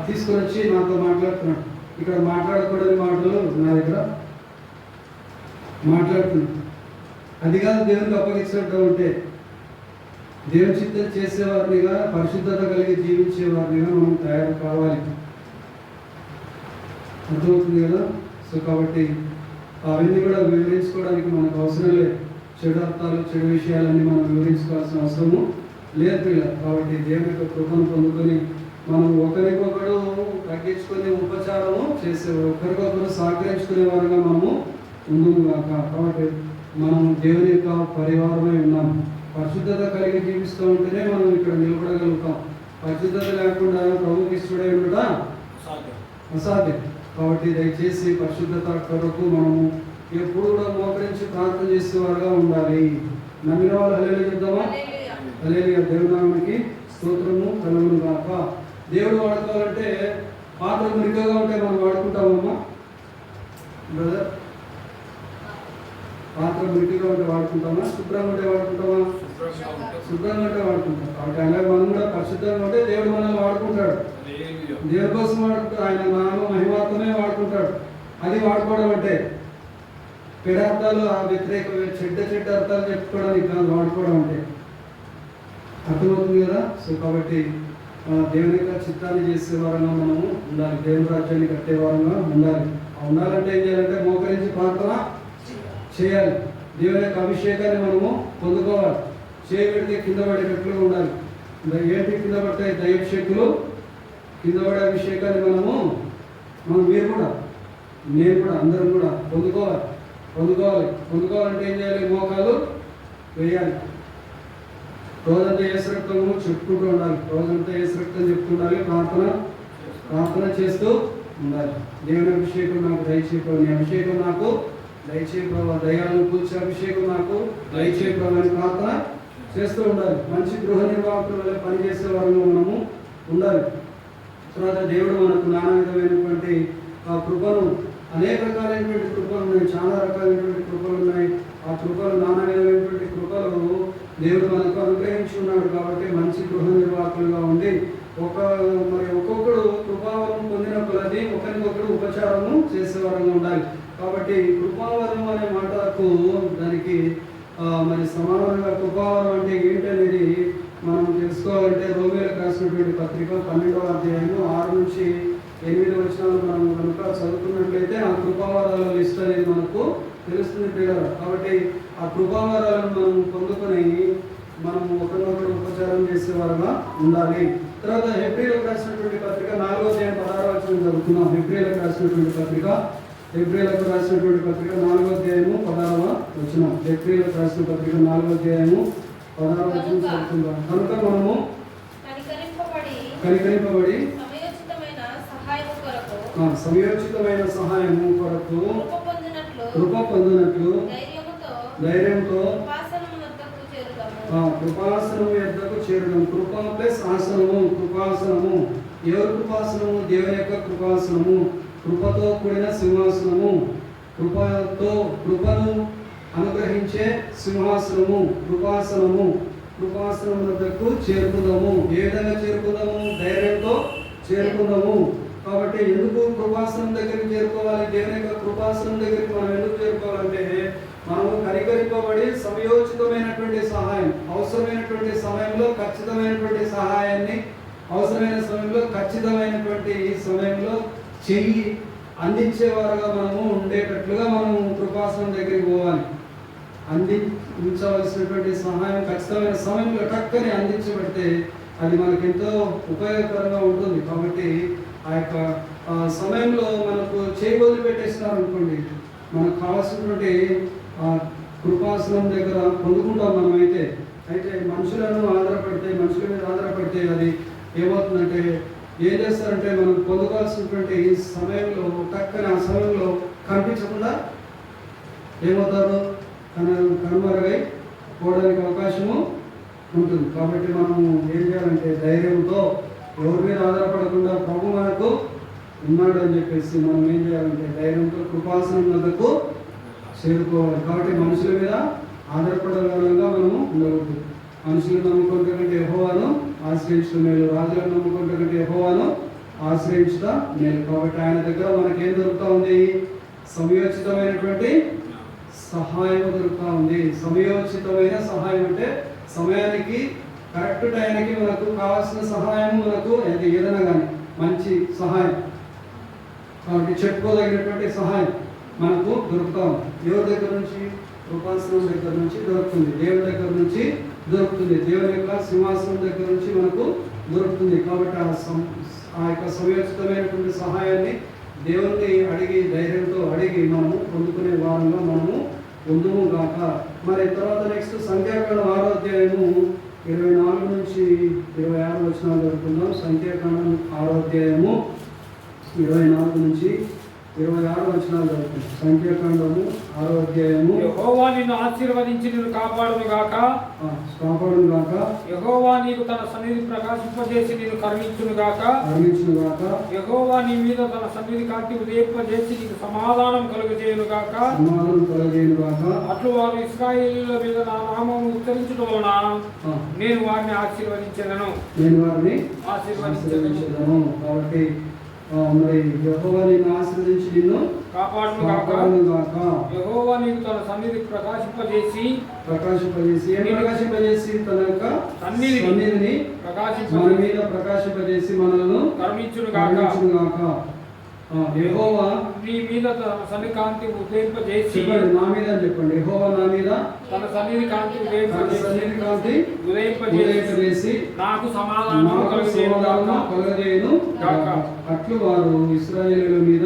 తీసుకొని వచ్చి నాతో మాట్లాడుతున్నాడు. ఇక్కడ మాట్లాడకూడని మాటలు నా దగ్గర మాట్లాడుతున్నాడు. అది కాదు దేవునికి అప్పగించినట్టు ఉంటే, దేవుని చిత్తం చేసేవారినిగా, పరిశుద్ధత కలిగి జీవించేవారినిగా మనం తయారు కావాలి. అర్థమవుతుంది కదా? సో కాబట్టి అవన్నీ కూడా వివరించుకోవడానికి మనకు అవసరం లేదు. చెడు అర్థాలు, చెడు విషయాలన్నీ మనం వివరించుకోవాల్సిన అవసరము లేదు పిల్లలు. కాబట్టి దేవుని యొక్క కృపను పొందుకొని మనం ఒకరికొకరు తగ్గించుకునే ఉపచారము చేసేవారు, ఒకరికొకరు సహకరించుకునే వారుగా మనము ముందుకు కాక. కాబట్టి మనం దేవుని యొక్క పరివారమై ఉన్నాము. పరిశుద్ధత కలిగి జీవిస్తూ ఉంటేనే మనం ఇక్కడ నిలబడగలుగుతాం. పరిశుద్ధత లేకుండా ప్రభుకి ఇష్టడై ఉండటం అసాధ్యం. కాబట్టి దయచేసి పరిశుద్ధత కొరకు మనము ఎప్పుడు కూడా మోకరించి ప్రార్థన చేసేవారుగా ఉండాలి. నమ్మిన వాళ్ళు హల్లెలూయా చెప్దామా? హల్లెలూయా. దేవుని నామమునకి స్తోత్రము కలుగును గాక. దేవుడు వాడుకోవాలంటే పాత్ర మురికగా ఉంటే మనం వాడుకుంటామమ్మా బ్రదర్? పాత్ర మురికిగా ఉంటే వాడుకుంటామా? శుభ్రంగా ఉంటే వాడుకుంటామా? శుభ్రంగా ఉంటే వాడుకుంటాం. కాబట్టి అలాగే మనం కూడా పరిశుద్ధంగా ఉంటే దేవుడు మనల్ని వాడుకుంటాడు. దేవుని కోసం వాడుకుంటాడు. ఆయన నామ మహిమాత్మనే వాడుకుంటాడు. అది వాడుకోవడం అంటే పెడార్థాలు, ఆ వ్యతిరేక చెడ్డ అర్థాలు చెప్పుకోవడానికి కాదు వాడుకోవడం అంటే. అర్థమవుతుంది కదా? సో కాబట్టి దేవుని యొక్క చిత్తాన్ని చేసే వారంగా మనము ఉండాలి. దేవుని రాజ్యాన్ని కట్టే వారంగా ఉండాలి. ఉండాలంటే ఏం చేయాలంటే మోకరించి ప్రార్థన చేయాలి. దేవుని యొక్క అభిషేకాన్ని మనము పొందుకోవాలి. చేయబెడితే కింద పడేటట్లుగా ఉండాలి. ఏంటి కింద పడతాయి? దైవశక్తులు కింద పడే అభిషేకాన్ని మీరు కూడా, నేను కూడా, అందరం కూడా పొందుకోవాలంటే ఏం చేయాలి? మోకాలు వేయాలి. రోజంతా ఏసు రక్తము చెప్పుకుంటూ ఉండాలి. రోజంతా ఏసు రక్తం చెప్పుకుండాలి. ప్రార్థన చేస్తూ ఉండాలి. దేవుని అభిషేకం నాకు దయచేయడం, నీ అభిషేకం నాకు దయచేయడం, దయాలను కూర్చే అభిషేకం నాకు దయచేయడం అని ప్రార్థన చేస్తూ ఉండాలి. మంచి గృహ నిర్వాహకుల వల్ల పనిచేసే వారంలో మనము ఉండాలి. తర్వాత దేవుడు మనకు నానా విధమైనటువంటి కృపను, అనేక రకాలైనటువంటి కృపలు ఉన్నాయి, చాలా రకాలైనటువంటి కృపలు ఉన్నాయి. ఆ కృపలు, నానా విధమైనటువంటి కృపలు దేవుడు మనకు అనుగ్రహించి ఉన్నాడు. కాబట్టి మంచి గృహ నిర్వాహకులుగా ఉండి ఒక్కొక్కడు కృపావరం పొందిన కొలది ఒకరికొకరు ఉపచారము చేసేవారంగా ఉండాలి. కాబట్టి కృపావరం అనే మాటకు దానికి మరి సమానంగా కృపావరం అంటే ఏంటనేది మనం తెలుసుకోవాలంటే రోమీయులకు రాసినటువంటి పత్రిక 12వ అధ్యాయం 6 నుంచి 8 వచనాలు మనం కనుక చదువుకున్నట్లయితే ఆ కృపావరాల లిస్ట్ అనేది మనకు తెలుస్తుంది పిల్లలు. కాబట్టి ఆ కృపావరాలను మనం పొందుకొని మనం ఒకరినొకరు ఉపచారం చేసేవారుగా ఉండాలి. తర్వాత హెబ్రీయులకు రాసినటువంటి పత్రిక 4వ అధ్యాయం 16వ వచనం చదువుతున్నాం. హెబ్రీయులకు రాసినటువంటి పత్రిక 4వ అధ్యాయము 16వ వచనం. హెబ్రీయులకు రాసిన పత్రిక 4వ అధ్యాయము 16వ వచనం చదువుకుందాం. కనుక మనము కనికరింపబడి సమయోచితమైన సహాయము కొరకు కృప పొందినట్లు ధైర్యంతో కృపాసనము యొద్దకు చేరుదాం. కృప ప్లస్ ఆసనము, కృపాసనము. ఎవరి కృపాసనము? దేవుని యొక్క కృపాసనము. కృపతో కూడిన సింహాసనము, కృపను అనుగ్రహించే సింహాసనము, కృపాసనము. కృపాసనం వద్దకు చేరుకుందాము. ఏ విధంగా చేరుకుందాము? ధైర్యంతో చేరుకుందాము. కాబట్టి ఎందుకు కృపాసనం దగ్గరికి చేరుకోవాలి? దేవుని యొక్క కృపాసనం దగ్గరికి మనం ఎందుకు చేరుకోవాలంటే మనము కనికరింపబడి సమయోచితమైనటువంటి సహాయం, అవసరమైనటువంటి సమయంలో ఖచ్చితమైనటువంటి సహాయాన్ని, అవసరమైన సమయంలో ఖచ్చితమైనటువంటి సమయంలో చెయ్యి అందించేవారుగా మనము ఉండేటట్లుగా మనము కృపాసనం దగ్గరికి పోవాలి. అందించవలసినటువంటి సహాయం ఖచ్చితమైన సమయంలో టక్కని అందించబడితే అది మనకు ఎంతో ఉపయోగకరంగా ఉంటుంది. కాబట్టి ఆ యొక్క సమయంలో మనకు చేయి వదిలిపెట్టేస్తున్నారు అనుకోండి, మనకు కావాల్సినటువంటి కృపాసనం దగ్గర పొందుకుంటాం మనం. అయితే మనుషుల మీద ఆధారపడితే అది ఏమవుతుందంటే ఏం చేస్తారంటే మనం పొందుకోవాల్సినటువంటి సమయంలో టక్కని ఆ సమయంలో కనిపించకుండా ఏమవుతారు? కనుమరుగై పోవడానికి అవకాశము ఉంటుంది. కాబట్టి మనము ఏం చేయాలంటే ధైర్యంతో ఎవరి మీద ఆధారపడకుండా ప్రభు మనకు ఉన్నాడు అని చెప్పేసి మనం ఏం చేయాలంటే ధైర్యంతో కృపాసనం వద్దకు చేరుకోవాలి. కాబట్టి మనుషుల మీద ఆధారపడగలంగా మనము ఉండకూడదు. మనుషులను నమ్ముకుంటే కంటే యెహోవాను ఆశ్రయించడం మేలు, రాజులను నమ్ముకుంటే కంటే యెహోవాను ఆశ్రయించడం మేలు. కాబట్టి ఆయన దగ్గర మనకేం దొరుకుతా ఉంది? సమయోచితమైనటువంటి సహాయం దొరుకుతా ఉంది. సమయోచితమైన సహాయం అంటే సమయానికి కరెక్ట్ టైంకి మనకు కావాల్సిన సహాయం, మనకు ఏదైనా కానీ మంచి సహాయం, కాబట్టి చెప్పుకోదగినటువంటి సహాయం మనకు దొరుకుతా ఉంది. ఎవరి దగ్గర నుంచి? కృపాసనం దగ్గర నుంచి దొరుకుతుంది. దేవుని దగ్గర నుంచి దొరుకుతుంది. దేవుని యొక్క సింహాసనం దగ్గర నుంచి మనకు దొరుకుతుంది. కాబట్టి ఆ యొక్క సమయోచితమైనటువంటి సహాయాన్ని దేవుని అడిగి ధైర్యంతో అడిగి మనము పొందుకునే వారంలో మనము పొందుము గాక. మరి తర్వాత నెక్స్ట్ సంఖ్యాకాండం 6వ అధ్యాయము 24 నుంచి 26 వచనాలు జరుగుతున్నాం. సంఖ్యాకాండం 6వ అధ్యాయము 24 నుంచి 26 వచనాలు జరుగుతుంది. సంఖ్యాకాండము 6వ అధ్యాయము. యెహోవా నిన్ను ఆశీర్వదించి నిన్ను కాపాడును గాక. యెహోవా నీకు తన సన్నిధి ప్రకాశింపజేసి నిన్ను కరుణించును గాక. యెహోవా నీ మీద తన సన్నిధి కాంతి ఉదయింపజేసి నీకు సమాధానం కలుగజేయును గాక. అట్లు వారు ఇశ్రాయేలీయుల మీద నా నామమును ఉచ్చరించుట వలన నేను వారిని ఆశీర్వదించెదను. కాబట్టి మరి యెహోవా నిన్ను ఆశీర్వదించి నిన్ను కాపాడును గాక. యెహోవా నీకు తన సన్నిధి ప్రకాశింపజేసి తన యొక్క సన్నిధిని మన మీద ప్రకాశింపజేసి మనలను కరుణించును గాక. యెహోవా నీ మీద తన సన్నిధి కాంతి ఉదయింపజేసి, నా మీద చెప్పండి, యెహోవా నా మీద తన సన్నిధి కాంతి ఉదయింపజేసి నాకు సమాధానం కలుగజేయును గాక. అట్లు వారు ఇశ్రాయేలీయుల మీద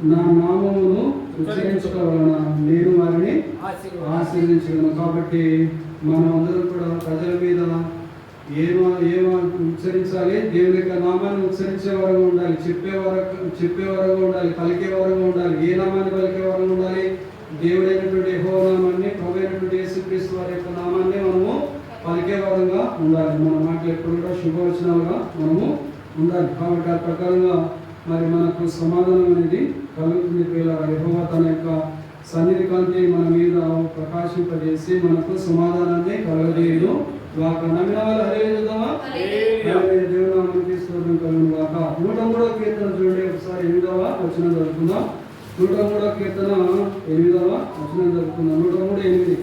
నా నామమును ఉచ్చరించడం వలన నేను వారిని ఆశీర్వదించగలను. కాబట్టి మనం అందరం కూడా ప్రజల మీద ఏమో ఉచ్చరించాలి? దేవుని యొక్క నామాన్ని ఉచ్చరించే వరకు ఉండాలి, చెప్పే వరకు ఉండాలి, పలికే వరకు ఉండాలి. ఏ నామాన్ని పలికే వరకు ఉండాలి? దేవుడైనటువంటి యెహోవా నామాన్ని, ప్రభు అయినటువంటి యేసుక్రీస్తు వారి యొక్క నామాన్ని మనము పలికే వరంగా ఉండాలి. మన మాటలు ఎప్పుడు కూడా శుభవచనాలుగా మనము ఉండాలి. కాబట్టి ఆ ప్రకారంగా మరి మనకు సమాధానం అనేది కలుగుతుంది. యెహోవా తన యొక్క సన్నిధి కాంతి మన మీద ప్రకాశింపజేసి మనకు సమాధానాన్ని కలుగజేయును గాక. నమ్మిన వాళ్ళు హల్లెలూయా చెప్దామా? దేవుని నామానికి స్తోత్రం కలుగును గాక. 103వ కీర్తన చూడండి ఒకసారి 8వ వచనం చదువుకుందాం. 103వ కీర్తన 8వ వచనం చదువుకుందాం. 103:8.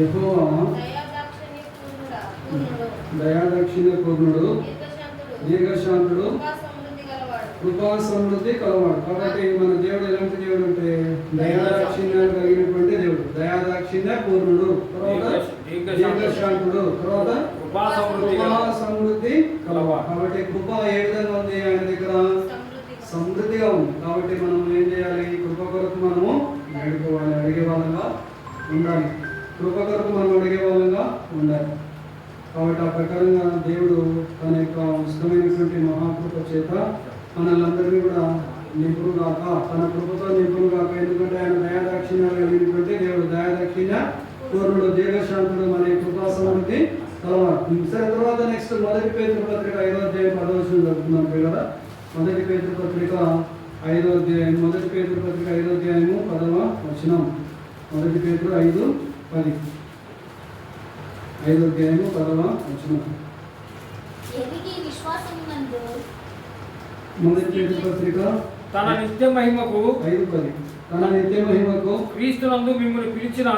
యెహోవా దయాదాక్షిణ్య పూర్ణుడు, దీర్ఘశాంతుడు, కృపా సమృద్ధి కలవాడు. కాబట్టి మన దేవుడు ఎలాంటి దేవుడు అంటే దయాదాక్షిణ్యాలు కలిగినటువంటి దేవుడు. దయాదాక్షిణ్య పూర్ణుడు, తర్వాత దీర్ఘశాంతుడు, తర్వాత కృపా సమృద్ధి కలవాడు. కాబట్టి కృప ఏ విధంగా ఉంది? ఆయన దగ్గర సమృద్ధిగా ఉంది. కాబట్టి మనం ఏం చేయాలి? కృప కొరకు మనము ఉండాలి. కృప కొరకు మనం అడిగే వాళ్ళంగా ఉండాలి. కాబట్టి ఆ ప్రకారంగా దేవుడు తన యొక్క ఉచితమైనటువంటి మహాకృప చేత మనల్ని కూడా నిపుణు కాక, తన కృపతో నిపుణు కాక. ఎందుకంటే ఆయన దయాదాక్షిణ్యాలు కలిగినటువంటి దేవుడు, దయాదాక్షిణ్య పూర్ణుడు, దీర్ఘశాంతుడు, మన కృపాసనానికి తర్వాత. సరే, తర్వాత నెక్స్ట్ 1 పేతురు పత్రిక 5వ అధ్యాయం 10వ వచనం చదువుతున్నాం పిల్లల. 1 పేతురు పత్రిక 5వ అధ్యాయం 1 పేతురు పత్రిక 5వ అధ్యాయము 10వ వచనం. 1 పేతురు 5:10. 5వ అధ్యాయము 10వ వచనం. 1 పేతురు పత్రిక తన నిత్య మహిమకు 5:10. తన నిత్య మహిమకు క్రీస్తునందు మిమ్మల్ని పిలిచిన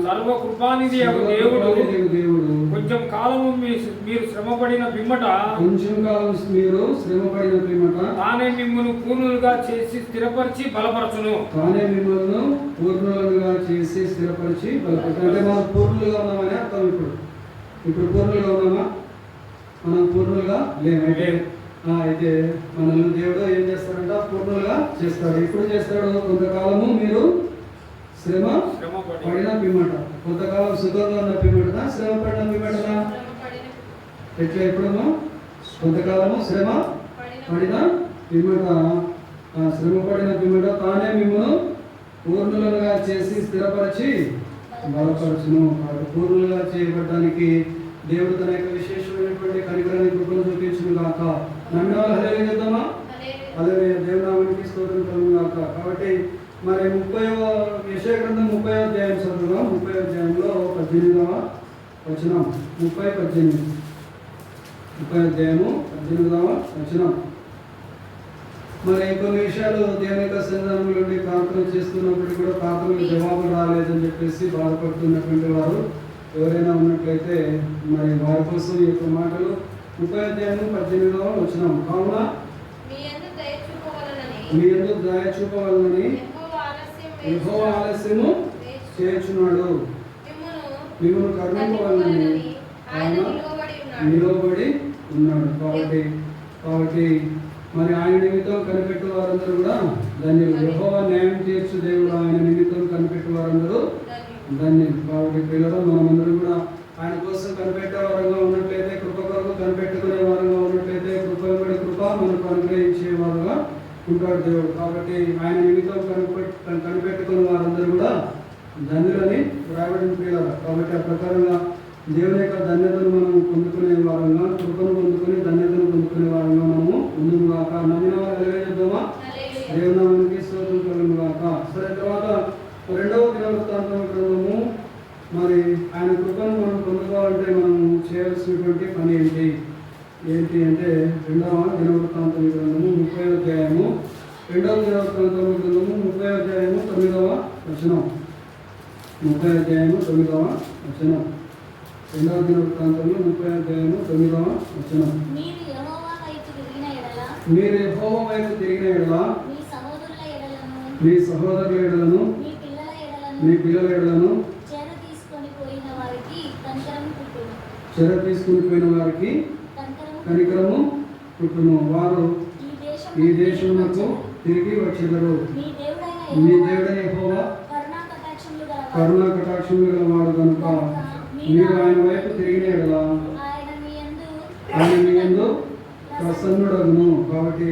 సర్వ కృపానిధి దేవుడు కొంచెం కాలము మీరు శ్రమపడిన పిమ్మట తానే మిమ్మల్ని పూర్ణులుగా చేసి స్థిరపరిచి బలపరచును. అంటే మనం పూర్ణులుగా ఉన్నామని అర్థం. ఇప్పుడు పూర్ణులుగా ఉన్నామా? మనం పూర్ణులుగా లేమైతే అయితే మనల్ని దేవుడు ఏం చేస్తాడంట? పూర్ణులుగా చేస్తాడు. ఎప్పుడు చేస్తాడు? కొంతకాలము మీరు శ్రమ పడిన పిమ్మట. కొంతకాలం సుఖంగా ఉన్న పిమ్మట, శ్రమ పడిన పిమ్మట. ఎట్లా? ఎప్పుడేమో కొంతకాలము శ్రమ పడిన పిమ్మట, శ్రమ పడిన పిమ్మట తానే మిమ్మల్ని పూర్ణులుగా చేసి స్థిరపరిచి బలపరచును. పూర్ణులుగా చేయబడడానికి దేవుడు తన యొక్క విశేషమైనటువంటి కనికరాన్ని కృపను చూపించును గాక. నన్ను హల్లెలూయా చెప్దామా? హల్లెలూయా, దేవునామానికి స్తోత్రం కలుగును గాక. కాబట్టి మరి 30వ యెషయా గ్రంథం 30వ అధ్యాయం చదువుదాం. 30వ అధ్యాయంలో 18వ వచనం. 30:18. 30వ అధ్యాయము 18వ వచనం. మరి కొన్ని విషయాలు దేవుని యొక్క సన్నిధానం నుండి ప్రార్థన చేస్తున్నప్పుడు కూడా ప్రార్థనకు జవాబు రాలేదని చెప్పేసి బాధపడుతున్నటువంటి వారు ఎవరైనా ఉన్నట్లయితే మరి వారి కోసం ఈ యొక్క మాటలు 30వ అధ్యాయం 18వ వచనం. కావున మీ యందు దయ చూపవలనని యెహోవా ఆలస్యము చేయుచున్నాడు, మిమ్మల్ని కరుణింపవలనని ఆయన నిలవబడి ఉన్నాడు. కాబట్టి మరి ఆయన నిమిత్తం కనిపెట్టు వారందరూ కూడా ధన్యులు. యెహోవా న్యాయం తీర్చు దేవుడు, ఆయన నిమిత్తం కనిపెట్టు వారందరూ ధన్యులు. కాబట్టి పిల్లలు మనమందరూ కూడా ఆయన కోసం కనిపెట్టే వారంగా ఉన్నట్లయితే, కృప కొరకు కనిపెట్టుకునే వారంగా ఉన్నట్లయితే, కృప మనకు అనుగ్రహించే వారుగా ఉంటాడు దేవుడు. కాబట్టి ఆయన నిమిత్తం కనిపెట్టుకున్న వారందరూ కూడా ధన్యులని రాయబడిన పిల్లలు. కాబట్టి ఆ ప్రకారంగా దేవుని యొక్క ధన్యతను మనం పొందుకునే వారంగా, కృపను పొందుకుని ధన్యతను పొందుకునే వారంగా మనము ముందుకు కాక. నమ్మిన వారు ఎలాగేద్దామా? దేవునామానికి స్తోత్రం కలుగును గాక. సరే, తర్వాత 2వ దినవృత్తాంతం గ్రంథము. మరి ఆయన కృపను మనం పొందుకోవాలంటే మనం చేయాల్సినటువంటి పని ఏంటి అంటే 2వ దినవృత్తాంతం గ్రంథము 30వ అధ్యాయము 2వ దినవృత్తాంతం గ్రంథము 30వ అధ్యాయము 9వ వచనం. 30వ అధ్యాయము 9వ వచనం. 2వ దినవృత్తాంతంలో 30వ అధ్యాయము 9వ వచనం. మీరు యెహోవా వైపు తిరిగిన ఎడల మీ సహోదరుల ఎడలను మీ పిల్లల ఎడలను చెర తీసుకుని పోయిన వారికి కనికరము పుట్టును. వారు ఈ దేశమునకు తిరిగి వచ్చెదరు. మీ దేవుడైన యెహోవా కరుణా కటాక్షములు గలవాడు కనుక మీరు ఆయన వైపు తిరిగిన ఎడల ఆయన మీ యందు ప్రసన్నుడగును. కాబట్టి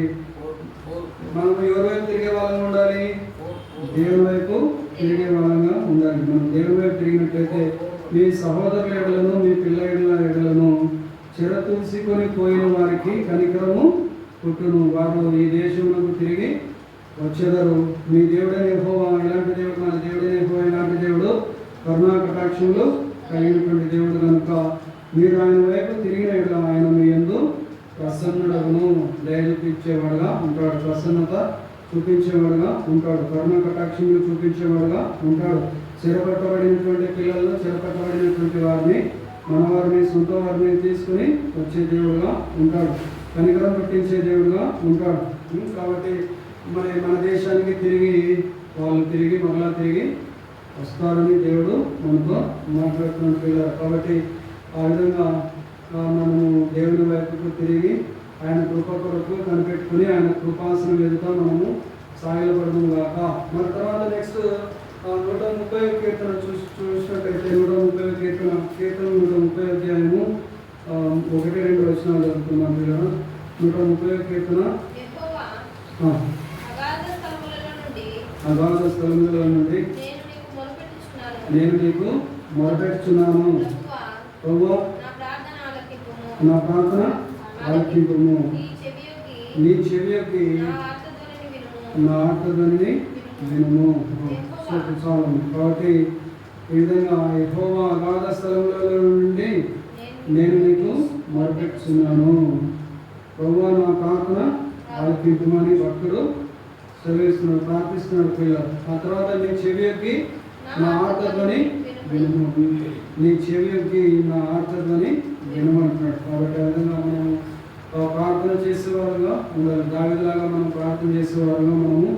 మనం ఎవరి వైపు తిరిగే వాళ్ళంగా ఉండాలి? దేవుని వైపు తిరిగే వాళ్ళంగా ఉండాలి. మనం దేవుని వైపు తిరిగినట్లయితే మీ సహోదరుల ఎడలను మీ పిల్లల ఎడలను చెరతూసుకొని పోయిన వారికి కనికరము పుట్టును. వారు ఈ దేశములకు తిరిగి వచ్చేదరు. మీ దేవుడైన యెహోవా ఇలాంటి దేవుడు, మన దేవుడైన యెహోవా ఇలాంటి దేవుడు, కరుణా కటాక్షములు కలిగినటువంటి దేవుడు కనుక మీరు ఆయన వైపు తిరిగిన ఎడల ఆయన మీ యందు ప్రసన్నుడగును. దయ చూపించేవాడుగా ఉంటాడు, ప్రసన్నత చూపించేవాడుగా ఉంటాడు, కరుణ కటాక్షములు చూపించేవాడుగా ఉంటాడు. చెరపట్టబడినటువంటి పిల్లలను, చెరపట్టబడినటువంటి వారిని, మనవారిని, సొంత వారిని తీసుకుని వచ్చే దేవుడుగా ఉంటాడు, కనికరం పుట్టించే దేవుడుగా ఉంటాడు. కాబట్టి మన దేశానికి వాళ్ళు మరలా తిరిగి వస్తారని దేవుడు మనతో మాట్లాడుతున్న పిల్లలు. కాబట్టి ఆ విధంగా మనము దేవుని వైపుకు తిరిగి ఆయన కృప కొరకు కనిపెట్టుకుని ఆయన కృపాసనం ఎదుట మనము సాగిలపడము గాక. మరి తర్వాత నెక్స్ట్ 130 కీర్తన 130 అధ్యాయము 1-2 వచనాలు చదువుతున్నాం పిల్లలు. 130 కీర్తన. అగాధ స్థలములలో నుండి నేను నీకు మొరపెట్టుచున్నాను. ప్రభువా నా ప్రార్థన ఆలకింపుము. నీ చెవియొగ్గి నా ఆర్తధ్వనిని వినుము. చాలు. కాబట్టి ఈ విధంగా యెహోవా అగాధ స్థలములలో నుండి నేను నీకు మొరపెట్టుచున్నాను. ప్రభువా నా ప్రార్థన ఆలకింపుమని భక్తుడు సెలవిస్తున్నాడు, ప్రార్థిస్తున్నాడు పిల్లలు. ఆ తర్వాత నీ చెవియొగ్గి నా ఆర్తధ్వని వినుము. నీ చెవియొగ్గి నా ఆర్తధ్వని వినమంటున్నాడు. కాబట్టి ఆ విధంగా మనం ప్రార్థన చేసేవారుగా ఉండాలి. దావీదులాగా మనం ప్రార్థన చేసేవారుగా మనము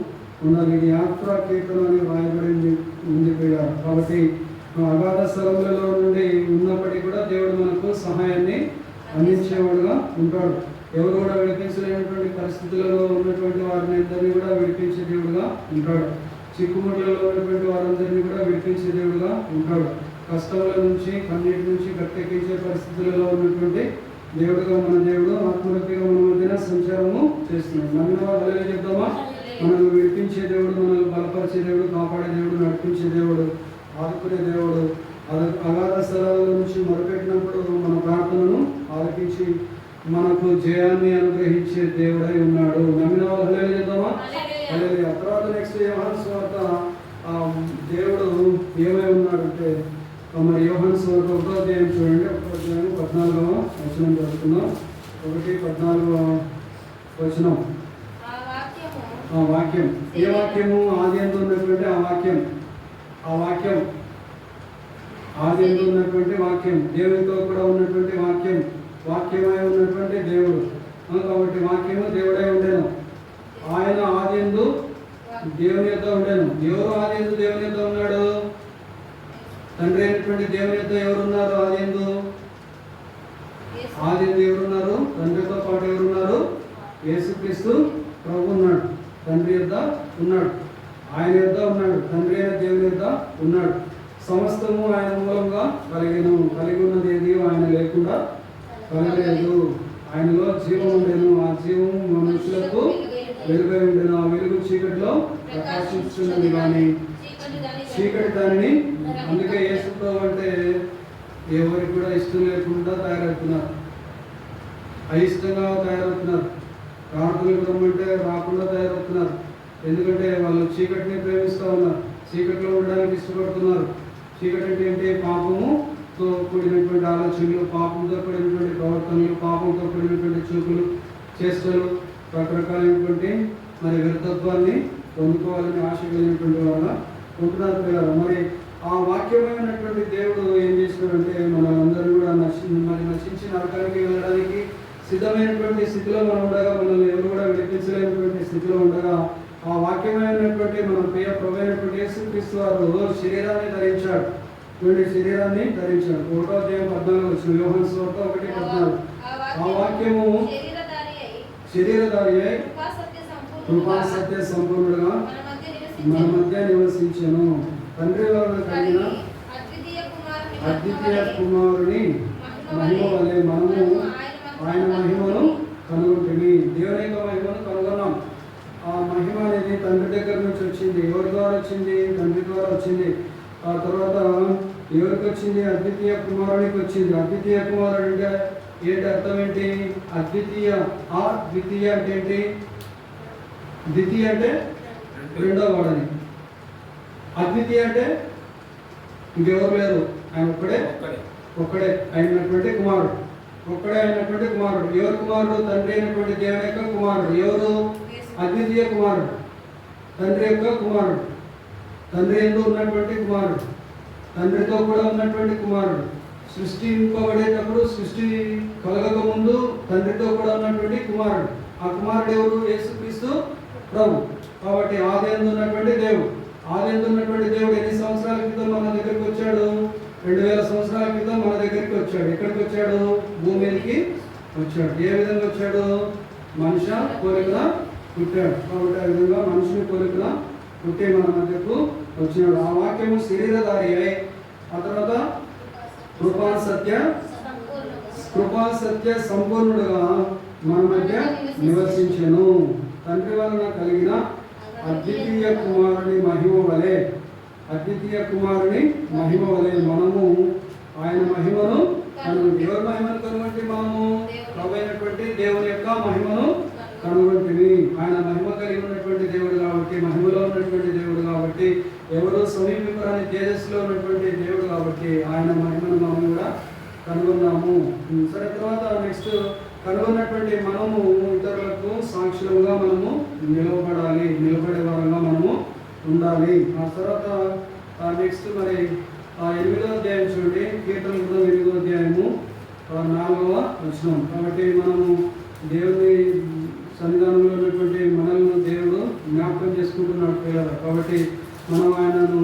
ఉండాలి. ఇది యాత్రా కీర్తన అని రాయబడింది ఉంది పిల్లలు. కాబట్టి అగాధ స్థలములలో నుండి ఉన్నప్పటికీ కూడా దేవుడు మనకు సహాయాన్ని అందించేవాడుగా ఉంటాడు. ఎవరు కూడా విడిపించలేనటువంటి పరిస్థితులలో ఉన్నటువంటి వారిని అందరినీ కూడా విడిపించే దేవుడుగా ఉంటాడు. చిక్కుముట్లలో ఉన్నటువంటి వారందరినీ కూడా విడిపించే దేవుడుగా ఉంటాడు. కష్టాల నుంచి, కన్నీటి నుంచి గట్టెక్కించే పరిస్థితులలో ఉన్నటువంటి దేవుడుగా మన దేవుడు ఆత్మహత్యగా మన మధ్యన సంచారము చేస్తున్నాడు. నమ్మిన వాళ్ళు చెప్తామా? మనల్ని విడిపించే దేవుడు, మనల్ని బలపరిచే దేవుడు, కాపాడే దేవుడు, నడిపించే దేవుడు, ఆదుకునే దేవుడు. అగాధ స్థలాల నుంచి మొరపెట్టినప్పుడు మన ప్రార్థనను ఆలకించి మనకు జయాన్ని అనుగ్రహించే దేవుడై ఉన్నాడు. నమ్మిన వాళ్ళు చెప్తామా? అలాగే ఆ తర్వాత నెక్స్ట్ యోహాను సువార్త దేవుడు ఏమై ఉన్నాడంటే, మరి యోహాను సువార్త 1వ అధ్యాయం చూడండి. 1వ అధ్యాయం 14వ వచనం చదువుతున్నాం. 1:14 వచనం. ఆ వాక్యం ఏ వాక్యము? ఆది యందు ఉన్నటువంటి ఆ వాక్యం ఆది యందు ఉన్నటువంటి వాక్యం, దేవునితో కూడా ఉన్నటువంటి వాక్యమై ఉన్నటువంటి దేవుడు. కాబట్టి వాక్యము దేవుడై ఉండేను. ఆయన ఆది యందు దేవుని యొద్ద ఉండేను. ఎవరు ఆది యందు దేవుని యొద్ద ఉన్నాడు? తండ్రి అయినటువంటి దేవుని యొద్ద ఎవరున్నారు? ఆది యందు ఎవరున్నారు? తండ్రితో పాటు ఎవరున్నారు? యేసుక్రీస్తు ప్రభు ఉన్నాడు. తండ్రి యొద్ద ఉన్నాడు, ఆయన యొద్ద ఉన్నాడు, తండ్రి అయిన దేవుని యొద్ద ఉన్నాడు. సమస్తము ఆయన మూలంగా కలిగి ఉన్నది ఏది ఆయన లేకుండా కలగలేదు. ఆయనలో జీవం ఉండేను, ఆ జీవము మనుషులకు వెలుగై ఉండేను. ఆ వెలుగు చీకటిలో ప్రకాశిస్తున్నది కానీ చీకటి దానిని. అందుకే యేసు ప్రభు అంటే ఎవరికి కూడా ఇష్టం లేకుండా తయారవుతున్నారు, అయిష్టంగా తయారవుతున్నారు. ప్రార్థనకు రమ్మంటే రాకుండా తయారవుతున్నారు. ఎందుకంటే వాళ్ళు చీకటిని ప్రేమిస్తూ ఉన్నారు, చీకటిలో ఉండడానికి ఇష్టపడుతున్నారు. చీకటి అంటే ఏంటి? పాపముతో కూడినటువంటి ఆలోచనలు, పాపంతో కూడినటువంటి ప్రవర్తనలు, పాపంతో కూడినటువంటి చూపులు, చేష్టలు, రకరకాలైనటువంటి మరి వ్యర్థత్వాన్ని పొందుకోవాలని ఆశ కలిగినటువంటి వాళ్ళ ఉంటున్నారు పిల్లలు. మరి ఆ వాక్యమైనటువంటి దేవుడు ఏం చేసినాడంటే మనందరూ కూడా నశించి నరకానికి వెళ్ళడానికి సిద్ధమైనటువంటి స్థితిలో మనం ఉండగా, మనల్ని ఎవరు కూడా విడిపించలేనటువంటి స్థితిలో ఉండగా, ఆ వాక్యమైనటువంటి మన ప్రియ ప్రభు అయినటువంటి యేసుక్రీస్తు వారు శరీరాన్ని ధరించాడు. శరీరాన్ని ధరించాడు. 1వ అధ్యాయం 14 వచ్చిన యోహాను సువార్త 1:14. ఆ వాక్యము శరీరధారి అయి కృపా సత్య సంపూర్ణుడుగా మన మధ్య నివసించెను. తండ్రి వలన కలిగిన అద్వితీయ కుమారుని మహిమ వలె మనము ఆయన మహిమను కనుగొంటిమి. దేవుని యొక్క మహిమను కనుగొన్నాం. ఆ మహిమ అనేది తండ్రి దగ్గర నుంచి వచ్చింది. ఎవరి ద్వారా వచ్చింది? తండ్రి ద్వారా వచ్చింది. ఆ తర్వాత ఎవరికి వచ్చింది? అద్వితీయ కుమారునికి వచ్చింది. అద్వితీయ కుమారుడు అంటే ఏంటి? అర్థం ఏంటి? అద్వితీయ. ఆ ద్వితీయ అంటే ఏంటి? ద్వితీయ అంటే రెండో వాడని. అద్వితీయ అంటే ఇంకెవరు లేరు, ఆయన ఒక్కడే అయినటువంటి కుమారుడు. ఒక్కడే అయినటువంటి కుమారుడు. ఎవరు కుమారుడు? తండ్రి అయినటువంటి దేవుని యొక్క కుమారుడు. ఎవరు? అద్వితీయ కుమారుడు, తండ్రి యొక్క కుమారుడు. తండ్రి యందు ఉన్నటువంటి కుమారుడు, తండ్రితో కూడా ఉన్నటువంటి కుమారుడు. సృష్టింపబడేటప్పుడు, సృష్టి కలగక ముందు తండ్రితో కూడా ఉన్నటువంటి కుమారుడు. ఆ కుమారుడు ఎవరు? యేసుక్రీస్తు ప్రభు. కాబట్టి ఆది యందు ఉన్నటువంటి దేవుడు. ఆది యందు ఉన్నటువంటి దేవుడు ఎన్ని సంవత్సరాల క్రితం మన దగ్గరికి వచ్చాడు? 2000 సంవత్సరాల క్రితం మన దగ్గరికి వచ్చాడు. ఎక్కడికి వచ్చాడు? భూమి మీదకి వచ్చాడు. ఏ విధంగా వచ్చాడు? మనుష్య పోలికన పుట్టాడు. కాబట్టి ఆ విధంగా మనుషుని పోలికన పుట్టి మన మధ్యకు వచ్చినాడు. ఆ వాక్యము శరీరధారి అయి ఆ తర్వాత కృపా సత్య సంపూర్ణుడుగా మన మధ్య నివసించెను. తండ్రి వలన కలిగిన అద్వితీయ కుమారుని మహిమ వలె మనము ఆయన మహిమను ఎవరి మహిమను కనుగొంటే మనము ప్రభైనటువంటి దేవుని యొక్క మహిమను కనుగొంటివి. ఆయన మహిమ కలిగి ఉన్నటువంటి దేవుడు కాబట్టి, మహిమలో ఉన్నటువంటి దేవుడు కాబట్టి, ఎవరు సమీపింపరాని తేజస్సులో ఉన్నటువంటి దేవుడు కాబట్టి ఆయన మహిమను మనం కూడా కనుగొన్నాము. సరే, తర్వాత నెక్స్ట్ కనుగొన్నటువంటి మనము ఇతరులకు సాక్షులుగా మనము నిలబడే వారంగా మనము ఉండాలి. ఆ తర్వాత నెక్స్ట్ మరి 8వ అధ్యాయం చూడండి. కీర్తన 8వ అధ్యాయము 4వ వచనం. కాబట్టి మనము దేవుని సన్నిధానంలో ఉన్నటువంటి మనల్ని దేవుడు జ్ఞాపకం చేసుకుంటున్నాడు పిల్లలు. కాబట్టి మనం ఆయనను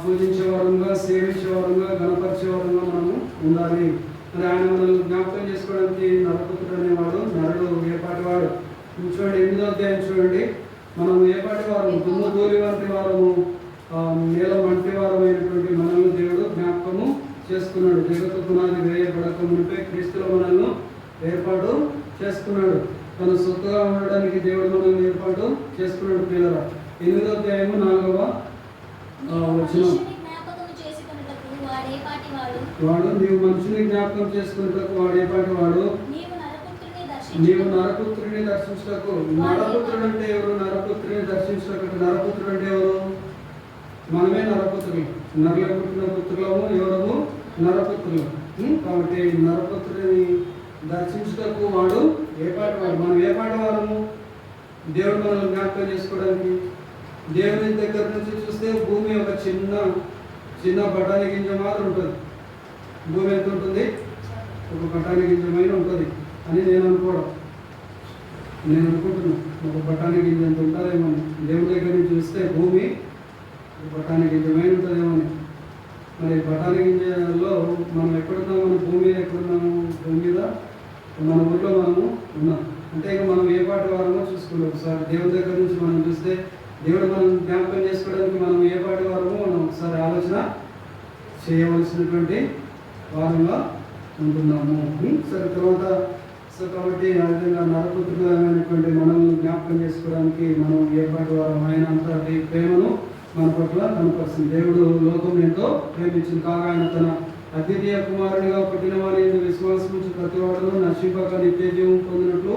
పూజించే వారంగా, సేవించే వారంగా, గణపరిచే వారంగా మనము ఉండాలి. మరి ఆయన మనల్ని జ్ఞాపకం చేసుకోవడానికి నరపుత్రుడు అనేవాడు, నరుడు ఏపాటి వాడు. చూడండి 8వ అధ్యాయం చూడండి. మనం ఏపాటి వారము, దుమ్ము ధూళి వంటి వారము, నీలం వంటి వారమైనటువంటి మనల్ని దేవుడు జ్ఞాపకము చేసుకున్నాడు. జగత్తు పునాది వేయబడక మునిపే క్రీస్తులో మనల్ని ఏర్పాటు చేసుకున్నాడు. తన సొత్తుగా ఉండడానికి దేవుడు మనల్ని ఏర్పాటు చేసుకున్నాడు పిల్లరా. 8వ అధ్యాయము 4వ వచనం. వాడు నీవు మనుషుని జ్ఞాపకం చేసుకున్నటకు వాడు ఏపాటి వాడు, నీవు నరపుత్రుని దర్శించటకు. నరపుత్రుడు అంటే ఎవరు? నరపుత్రుని దర్శించటకు. నరపుత్రుడు అంటే ఎవరు? మనమే నరపుత్రులు. నరులకు పుట్టిన పుత్రులము ఎవరము? నరపుత్రులు. కాబట్టి నరపుత్రుని దర్శించటకు వాడు ఏపాటి వాడు. మనం ఏపాటి వారము? దేవుడు మనల్ని జ్ఞాపకం చేసుకోవడానికి. దేవుని దగ్గర నుంచి చూస్తే భూమి ఒక చిన్న బఠానీ గింజ మాత్రం ఉంటుంది. భూమి ఎంత ఉంటుంది? ఒక బఠానీ గింజమైన ఉంటుంది అని నేను అనుకుంటున్నాను. ఒక బఠానీ గింజ ఎంత ఉంటుందేమో. దేవుడి దగ్గర నుంచి చూస్తే భూమి బఠానీ గింజమైన ఉంటుందేమో. మరి బఠానీ గింజలో మనం ఎక్కడున్నాము? మన భూమి మీద ఎక్కడున్నాము? భూమి మీద మన ఊళ్ళో మనము ఉన్నాం. అంటే ఇక మనం ఏ పాటి వారమో చూసుకుంటాం. ఒకసారి దేవుడి దగ్గర నుంచి మనం చూస్తే దేవుడు మనం జ్ఞాపకం చేసుకోవడానికి మనం ఏ పాటి వారమో మనం ఒకసారి ఆలోచన చేయవలసినటువంటి వారంగా ఉంటున్నాము. సరే, తర్వాత కాబట్టి ఆ విధంగా నరపుత్రులైనటువంటి మనల్ని జ్ఞాపకం చేసుకోవడానికి మనం ఏ పాటి వారం. ఆయన అంతటి ప్రేమను మన పట్ల కనపరుస్తుంది. దేవుడు లోకం ఎంతో ప్రేమించింది కాగా ఆయన తన అద్వితీయ కుమారుడిగా పుట్టిన వారి విశ్వాసం నుంచి ప్రతి వాడును నశింపక నిత్య జీవం పొందినట్లు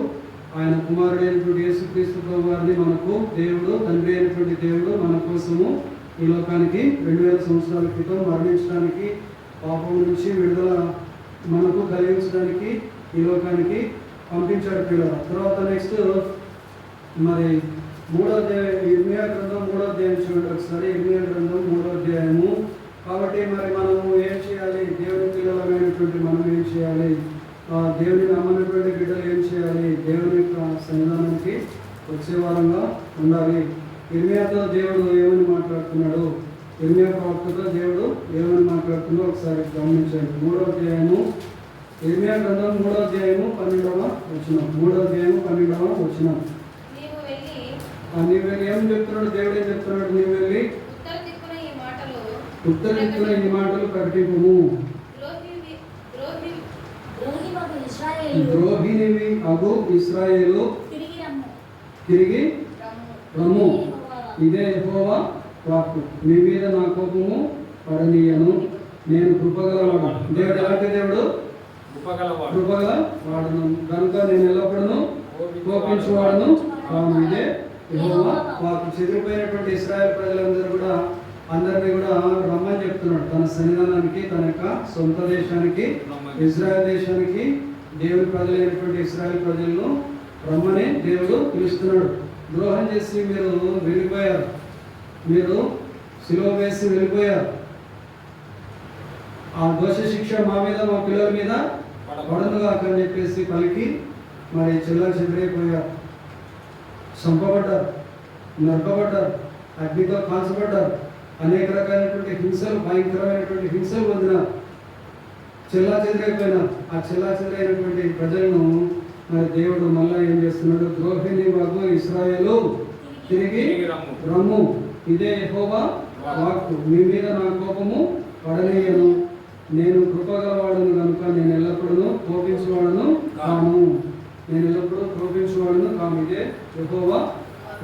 ఆయన కుమారుడైనటువంటి యేసుక్రీస్తు వారిని మనకు దేవుడు, తండ్రి అయినటువంటి దేవుడు మన కోసము ఈ లోకానికి 2000 సంవత్సరాల క్రితం మరణించడానికి, పాపం నుంచి విడుదల మనకు కలిగించడానికి ఈ లోకానికి పంపించాడు పిల్లల. తర్వాత నెక్స్ట్ మరి 3వ అధ్యాయం ఇర్మియా గ్రంథం 3వ అధ్యాయం చూడండి ఒకసారి. ఇర్మియా గ్రంథం 3వ అధ్యాయము. కాబట్టి మరి మనము ఏం చేయాలి? దేవుని పిల్లలమైనటువంటి మనం ఏం చేయాలి? దేవుని నమ్మనటువంటి బిడ్డలు ఏం చేయాలి? దేవుని యొక్క సన్నిధానానికి వచ్చే వారంగా ఉండాలి. ఇర్మియాతో దేవుడు ఏమని మాట్లాడుతున్నాడు? ఇర్మియా ప్రవక్తతో దేవుడు ఏమని మాట్లాడుతుందో ఒకసారి గమనించండి. 3వ అధ్యాయము ఇర్మియా గ్రంథం 3వ అధ్యాయము 12వ వచనం. 3వ అధ్యాయము 12వ వచనం. నీవు వెళ్ళి ఏం చెప్తున్నాడు? దేవుడు ఏం చెప్తున్నాడు? నీవు వెళ్ళి ఉత్తర దిక్కున ఈ మాటలు ప్రకటింపుము. ద్రోహినివి అగు ఇశ్రాయేలు తిరిగి రమ్ము, ఇదే యెహోవా వాక్కు. మీ మీద నా కోపము పడనీయను, నేను కృపగలవాడు. దేవుడు ఎలాంటి దేవుడు? కృపగల వాడును కనుక నేను ఎల్లప్పుడూ కోపించేవాడును కాను. ఇదే యెహోవా వాక్కు. చెదిరిపోయినటువంటి ఇశ్రాయేలు ప్రజలందరూ కూడా అందరినీ కూడా రమ్మని చెప్తున్నాడు తన సన్నిధానానికి, తన యొక్క సొంత దేశానికి, ఇజ్రాయెల్ దేశానికి. దేవుని ప్రజలైనటువంటి ఇశ్రాయేల్ ప్రజలను రమ్మని దేవుడు పిలుస్తున్నాడు. ద్రోహం చేసి మీరు వెళ్ళిపోయారు, మీరు సిలువ వేసి వెళ్ళిపోయారు. ఆ దోష శిక్ష మా మీద, మా పిల్లల మీద పడనుగా అని చెప్పేసి పలికి మరి చెదరైపోయారు, చంపబడ్డారు, నరకబడ్డారు, అగ్నితో కాల్చబడ్డారు. అనేక రకాలైనటువంటి హింసలు, భయంకరమైనటువంటి హింసలు పొందినారు, చెదరైపోయినారు. ఆ చెదరైనటువంటి ప్రజలను మరి దేవుడు మళ్ళా ఏం చేస్తున్నాడు? ద్రోహిని వగు ఇశ్రాయేలు తిరిగి రమ్ము, ఇదే యెహోవా వాక్కు. మీ మీద నా కోపము పడనీయను. నేను కృపగలవాడను కనుక నేను ఎల్లప్పుడూ కోపించేవాడను కాను. నేను ఎల్లప్పుడూ కోపించేవాడను కాను. ఇదే యెహోవా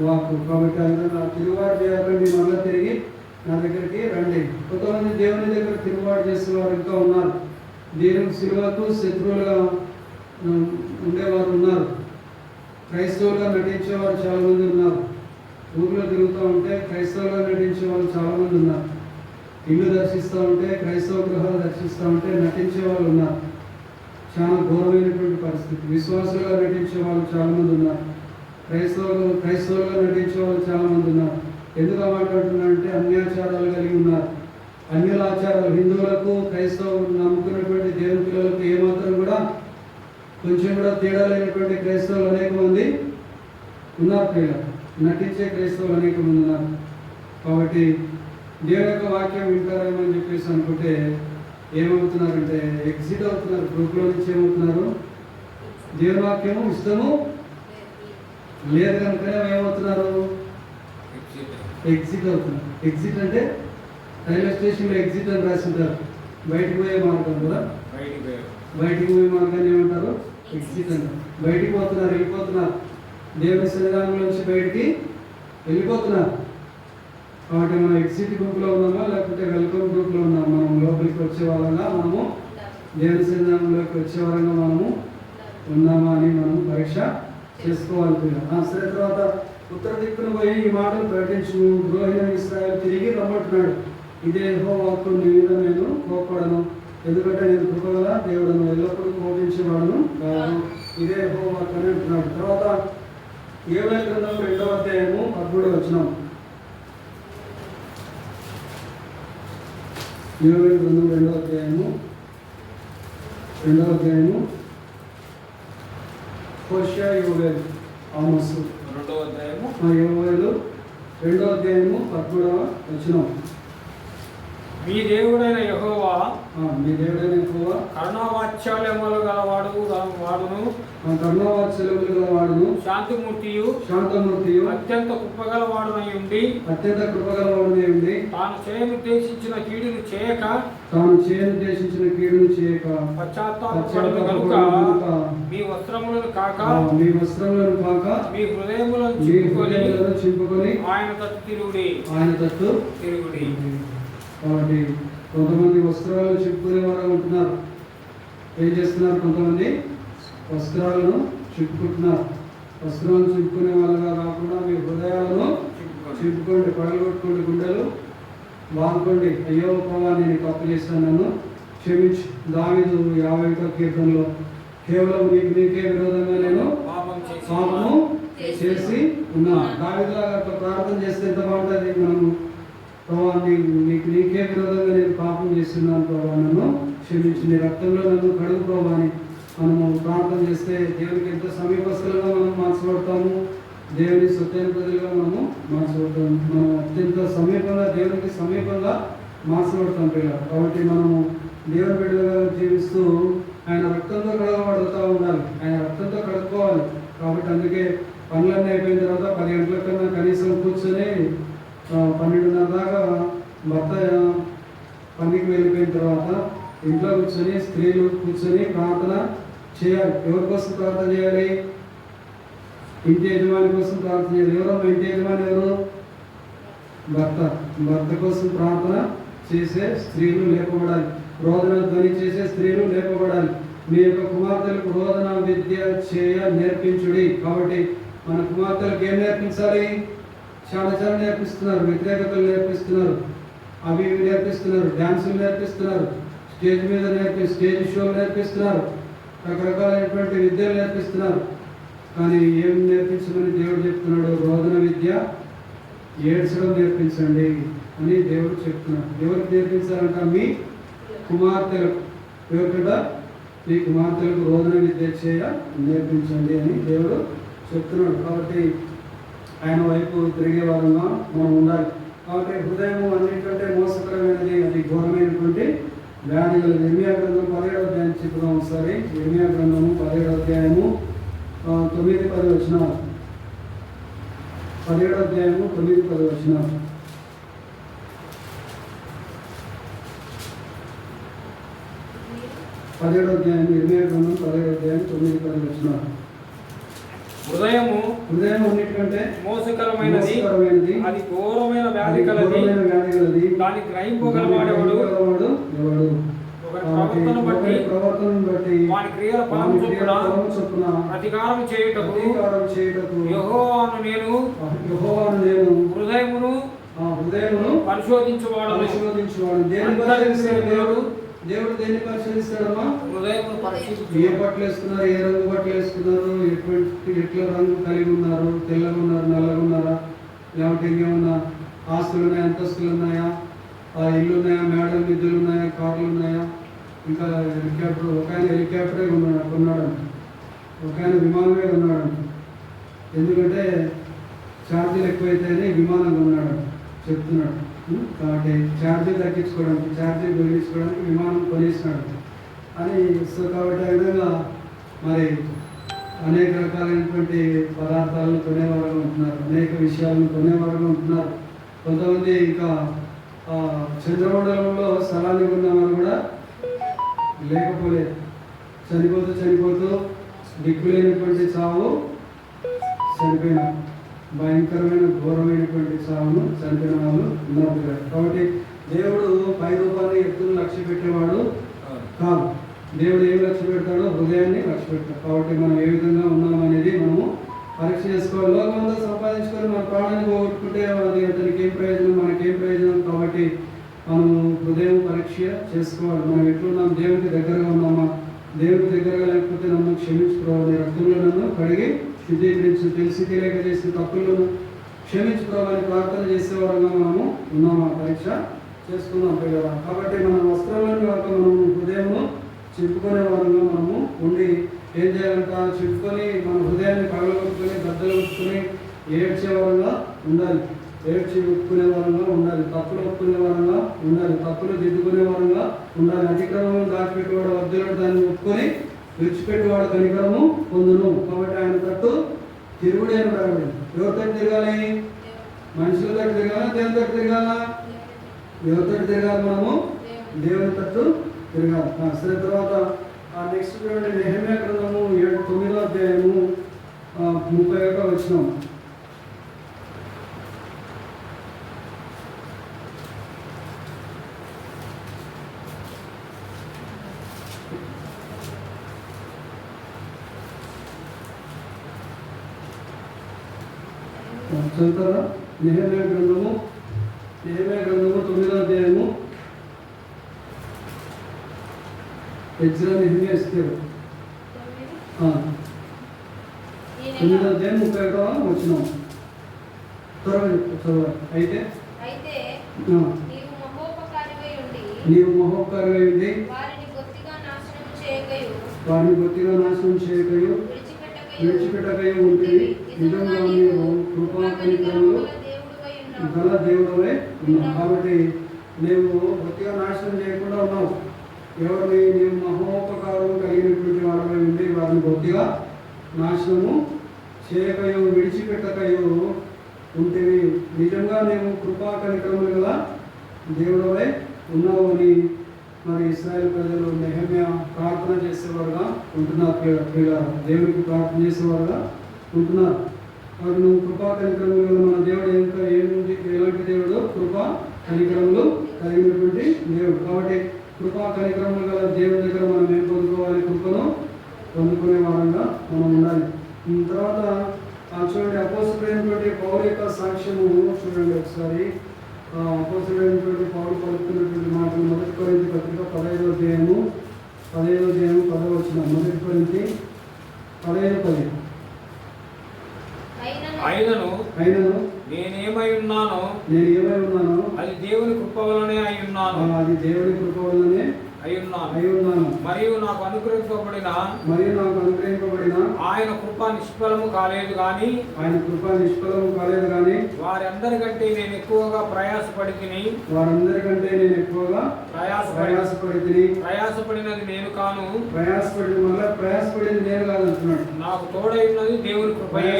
వాక్కు. కాబట్టి ఆ విధంగా తిరుగుబాటు చేయకండి, మళ్ళీ తిరిగి నా దగ్గరికి రండి. కొంతమంది దేవుని దగ్గర తిరుగుబాటు చేసేవారు ఇంకా ఉన్నారు. దేవుని శిలువకు శత్రువులుగా ఉండేవారు ఉన్నారు. క్రైస్తవులుగా నటించేవారు చాలామంది ఉన్నారు. ఊరిలో తిరుగుతూ ఉంటే క్రైస్తవులుగా నటించే వాళ్ళు చాలామంది ఉన్నారు. ఇల్లు దర్శిస్తూ ఉంటే క్రైస్తవ గృహాలు దర్శిస్తూ ఉంటే నటించే వాళ్ళు ఉన్నారు. చాలా ఘోరమైనటువంటి పరిస్థితి. విశ్వాసులుగా నటించే వాళ్ళు చాలామంది ఉన్నారు. క్రైస్తవులుగా నటించే వాళ్ళు చాలామంది ఉన్నారు. ఎందుకు మాట్లాడుతున్నారంటే అన్యాచారాలు కలిగి ఉన్నారు. అన్యుల ఆచారాలు హిందువులకు క్రైస్తవులు నమ్ముకున్నటువంటి దేవుని పిల్లలకు ఏమాత్రం కూడా కొంచెం కూడా తేడా లేనటువంటి క్రైస్తవులు అనేక మంది ఉన్నారు. పిల్లలు నటించే క్రైస్తవులు అనేక మంది ఉన్నారు. కాబట్టి దేవుని యొక్క వాక్యం వింటారేమో అని చెప్పేసి అనుకుంటే ఏమవుతున్నారంటే ఎగ్జిట్ అవుతున్నారు. గ్రూప్లో నుంచి ఏమవుతున్నారు, దేవుని వాక్యము ఇష్టము లేదు కనుక ఏమవుతున్నారు, ఎగ్జిట్ అవుతున్నారు. ఎగ్జిట్ అంటే రైల్వే స్టేషన్లో ఎగ్జిట్ అని రాసింటారు. బయటికి పోయే మార్గం కూడా, బయటికి పోయే మార్గాన్ని ఏమంటారు, ఎగ్జిట్ అంటారు. బయటికి పోతున్నారు, వెళ్ళిపోతున్నారు. దేవుని సన్నిధానం నుంచి బయటికి వెళ్ళిపోతున్నారు. కాబట్టి మనం ఎగ్జిట్ గ్రూప్లో ఉన్నామా లేకపోతే వెల్కమ్ గ్రూప్లో ఉన్నామా? మనం లోపలికి వచ్చే వాళ్ళంగా మనము దేవుని సన్నిధానంలోకి వచ్చే వాళ్ళంగా మనము ఉన్నామా అని మనం పరీక్ష చేసుకోవాలి. సరే, తర్వాత ఉత్తర దిక్కును పోయి ఈ మాటలు ప్రకటించు, ద్రోహిన ఇశ్రాయేలు తిరిగి రమ్మంటున్నాడు. ఇదే యెహోవా వాక్కు, నీ మీద నేను కోప్పడను, ఎందుకంటే నేను కృపగల దేవుడను, ఎల్లప్పుడూ కోపించేవాడును కాదు. ఇదే యెహోవా వాక్కు అని అంటున్నాడు. తర్వాత యోవేలు గ్రంథం 2వ అధ్యాయము 13వ వచనం. యోవేలు గ్రంథం 2వ అధ్యాయము హోషేయ, యోవేలు, ఆమోసు. యోవేలు 2వ అధ్యాయము 13వ వచనం. మీ దేవుడైన యెహోవా కరుణావాత్సల్యములు గలవాడును శాంతిమూర్తియు అత్యంత కృపగలవాడునై ఉండి తాను చేయనుద్దేశించిన కీడును చేయక పశ్చాత్తాపపడును గనుక మీ వస్త్రములను కాక మీ హృదయములను చింపుకొని ఆయన తట్టు తిరుగుడి. కాబట్టి కొంతమంది వస్త్రాలను చింపుకునే వారు ఉంటున్నారు. ఏం చేస్తున్నారు, కొంతమంది వస్త్రాలను చింపుకుంటున్నారు. వస్త్రాలను చింపుకునే వాళ్ళగా కాకుండా మీ హృదయాలను చింపుకోండి, పగలగొట్టుకోండి, గుండెలు బాగుకోండి. అయ్యో ప్రభా, నేను తప్పు చేశాను, నన్ను క్షమించు. దావీదు 51వ కీర్తనలో కేవలం నీకే విరోధంగా నేను పాపము చేసి ఉన్నా. దావీదులాగా ప్రార్థన చేస్తే ఎంత బాగుంటుంది. మనము ప్రభా, నీకే విరోధంగా నేను పాపం చేస్తున్నాను ప్రభా, నన్ను క్షమించి నీ రక్తంలో నన్ను కడుగు ప్రభా అని మనము ప్రార్థన చేస్తే దేవునికి ఎంత సమీపస్తులుగా మనం మార్చబడతాము. దేవుని సత్యమైన ప్రజలుగా మనము మార్చబడతాము. మనం అత్యంత సమీపంగా దేవునికి సమీపంగా మార్చబడతాం పిల్లలు. కాబట్టి మనము దేవుని బిడ్డలుగా జీవిస్తూ ఆయన రక్తంతో కడగబడుతూ ఉండాలి. ఆయన రక్తంతో కడుక్కోవాలి. కాబట్టి అందుకే పనులన్నీ అయిపోయిన తర్వాత 10 గంటల కన్నా కనీసం కూర్చొని 12:30 దాకా భర్త పనికి వెళ్ళిపోయిన తర్వాత ఇంట్లో కూర్చొని స్త్రీలు కూర్చొని ప్రార్థన చేయాలి. ఎవరి కోసం ప్రార్థన చేయాలి? ఇంటి యజమాని కోసం ప్రార్థన చేయాలి. ఎవరో ఇంటి యజమాని ఎవరు? భర్త కోసం ప్రార్థన చేసే స్త్రీలు లేపబడాలి. రోదన ధ్వని చేసే స్త్రీలు లేపబడాలి. మీ యొక్క కుమార్తెలకు రోదన విద్య చేయ నేర్పించుడి. కాబట్టి మన కుమార్తెలకు ఏం నేర్పించాలి? చాలా నేర్పిస్తున్నారు. వ్యతిరేకతలు నేర్పిస్తున్నారు, అవి నేర్పిస్తున్నారు, డ్యాన్సులు నేర్పిస్తున్నారు, స్టేజ్ మీద స్టేజ్ షోలు నేర్పిస్తున్నారు, రకరకాలైనటువంటి విద్యలు నేర్పిస్తున్నారు. కానీ ఏం నేర్పించమని దేవుడు చెప్తున్నాడు? రోదన విద్య, ఏడ్చడం నేర్పించండి అని దేవుడు చెప్తున్నాడు. ఎవరికి నేర్పించాలంట? మీ కుమార్తెలకు. ఎవరికంట? మీ కుమార్తెలకు రోదన విద్య చేయ నేర్పించండి అని దేవుడు చెప్తున్నాడు. కాబట్టి ఆయన వైపు తిరిగే వారంగా మనం ఉండాలి. కాబట్టి హృదయం అన్నింటికంటే మోసకరమైనది, అది ఘోరమైనటువంటి వ్యాధి గలది. ఇర్మియా గ్రంథం 17వ అధ్యాయం చెప్పుదాం ఒకసారి. ఇర్మియా గ్రంథము 17వ అధ్యాయము 9-10 వచనాలు. 17వ అధ్యాయము 9-10 వచనాలు. 17వ అధ్యాయం, ఇర్మియా గ్రంథం 17వ అధ్యాయం 9-10 వచనాలు. హృదయము అన్నిటికంటే మోసకరమైనది, అది ఘోరమైన వ్యాధి కలది, దాన్ని గ్రహింపగలవాడెవడు? ఎవడు? ప్రవర్తన బట్టి వాని క్రియల ఫలము చొప్పున ప్రతికారం చేయుటకు యెహోవాను నేను హృదయమును పరిశోధించువాడను. దేవుడు దేన్ని పరిశీలిస్తాడమ్మా? హృదయమును పరిశీలించు. ఏ బట్టలు వేసుకున్నారు, ఏ రంగు బట్టలు వేసుకున్నారు, ఎట్లా రంగు కలిగి ఉన్నారు, తెల్లగా ఉన్నారు, నల్లగా ఉన్నారా, లేకపోతే ఇంకేమన్నా ఆస్తులు ఉన్నాయా, అంతస్తులు ఉన్నాయా, ఇల్లు ఉన్నాయా, మేడలు మిద్దులు ఉన్నాయా, కార్లు ఉన్నాయా, ఇంకా హెలికాప్టర్, ఒక ఆయన హెలికాప్టరే కొన్నాడంట, ఒక ఆయన విమానమే కొన్నాడంట. ఎందుకంటే ఛార్జీలు ఎక్కువైతేనే విమానం కొన్నాడు చెప్తున్నాడు. కాబట్టి ఛార్జీలు తగ్గించుకోవడానికి, ఛార్జీలు తగ్గించుకోవడానికి విమానం కొనేసినాడు అని. సో కాబట్టి ఆ విధంగా మరి అనేక రకాలైనటువంటి పదార్థాలను కొనేవారుగా ఉంటున్నారు, అనేక విషయాలను కొనేవారుగా ఉంటున్నారు. కొంతమంది ఇంకా చంద్రమండలంలో స్థలాన్ని కొన్నవారు కూడా లేకపోలేదు. చనిపోతూ దిక్కులేనటువంటి చావు చనిపోయినారు. భయంకరమైన ఘోరమైనటువంటి చావును చనిపోయిన వాళ్ళు ఉన్నారు. కాబట్టి దేవుడు పై రూపాన్ని ఎత్తును లక్ష్య పెట్టేవాడు కాదు. దేవుడు ఏం లక్ష్య పెడతాడో హృదయాన్ని లక్ష్య పెడతాడు. కాబట్టి మనం ఏ విధంగా ఉన్నామనేది మనము పరీక్ష చేసుకోవాలి. లోకమంతా సంపాదించుకొని మన ప్రాణాన్ని పోగొట్టుకుంటే అది అతనికి ఏం ప్రయోజనం, మనకేం ప్రయోజనం? కాబట్టి మనం హృదయం పరీక్ష చేసుకోవాలి. మనం ఎట్లున్నాం, దేవునికి దగ్గరగా ఉన్నామా? దేవునికి దగ్గరగా లేకపోతే నన్ను క్షమించుకోవాలి, రక్తంలో నన్ను కడిగి శుద్ధీకరించు, తెలిసి తెలియక చేసిన తప్పులను క్షమించుకోవాలని ప్రార్థన చేసేవారంగా మనము ఉన్నామా? పరీక్ష చేసుకున్నాం కదా. కాబట్టి మన వస్త్రాలను కాక మనము హృదయము చింపుకునే వారంగా మనము ఉండి ఏం చేయాలంట? చింపుకొని మన హృదయాన్ని పగలగొట్టుకొని బద్దలు కొట్టుకొని ఏడ్చే వారంగా ఉండాలి. ఏడ్చి ఒప్పుకునే వారంగా ఉండాలి. తప్పులు ఒప్పుకునే వారంగా ఉండాలి. తప్పులు దిద్దుకునే వారంగా ఉండాలి. అతిక్రమం దాచిపెట్టేవాడు వద్దులను దాన్ని ఒప్పుకొని విడిచిపెట్టేవాడు కనికరము పొందును. కాబట్టి ఆయన తట్టు తిరుగుడే అని రాబడి. ఎవరితో తిరగాలి? మనుషుల తట్టు తిరగాల, దేవుని తట్టు తిరగాల? ఎవరితో తిరగాలి? మనము దేవుని తట్టు తిరగాలి. సరే, తర్వాత నెక్స్ట్ చూడండి, నెహెమ్యా గ్రంథము 9వ అధ్యాయము 31వ వచనం. చదువుతారా? నెహెమ్యా గ్రంథము 9వ అధ్యాయము. ఎజ్రా, నెహెమ్యా, ఎస్తేరు. 9వ అధ్యాయం 31వ వచనం. త్వరగా చదవాలి. అయితే నీవు మహోపకారివై ఉండి వారిని బొత్తిగా నాశనం చేయకయు విడిచిపెట్టకయు ఉంటుంది. నిజంగా నీవు కృపా కనికరములు గల దేవుడవై ఉన్నావు. కాబట్టి నీవు బొత్తిగా నాశనం చేయకుండా ఉన్నావు. ఎవరిని? నీవు మహోపకారం కలిగినటువంటి వాడవై ఉండి వారిని బొత్తిగా నాశనము చేయకయు విడిచిపెట్టకయు ఉంటివి. నిజంగా నీవు కృపా కనికరములు గల దేవుడవై ఉన్నావు అని మరి ఇశ్రాయేలు ప్రజలు నెహెమ్యా ప్రార్థన చేసేవారుగా ఉంటున్నారు. దేవునికి ప్రార్థన చేసేవారుగా ఉంటున్నారు. మరి నువ్వు కృపా కనికరములు మన దేవుడు ఎలాంటి దేవుడు? కృపా కనికరములు కలిగినటువంటి దేవుడు. కాబట్టి కృపా కనికరములు గల దేవుడి దగ్గర మనం ఏం పొందుకోవాలి? కృపను పొందుకునే వారంగా మనం ఉండాలి. తర్వాత చూడండి, అపోస్తులైనటువంటి పౌలు యొక్క సాక్ష్యము చూడండి ఒకసారి. అపోస్తులైనటువంటి పౌలు పలుకుతున్నటువంటి మాటలు 1 కొరింథీ పత్రిక 15వ అధ్యాయము 10వ వచనం. 1 కొరింథీ 15:10. అయినను నేనేమై ఉన్నానో అది దేవుని కృప వలనే అయి ఉన్నాను. మరియు నాకు అనుగ్రహింపబడిన ఆయన కృప నిష్ఫలము కాలేదు కానీ వారి అందరికంటే నేను ఎక్కువగా ప్రయాసపడి ప్రయాసపడినది నేను కాను. ప్రయాసపడినది నేను కాదు అంటున్నాడు. నాకు తోడై ఉన్నది దేవుని కృపయే.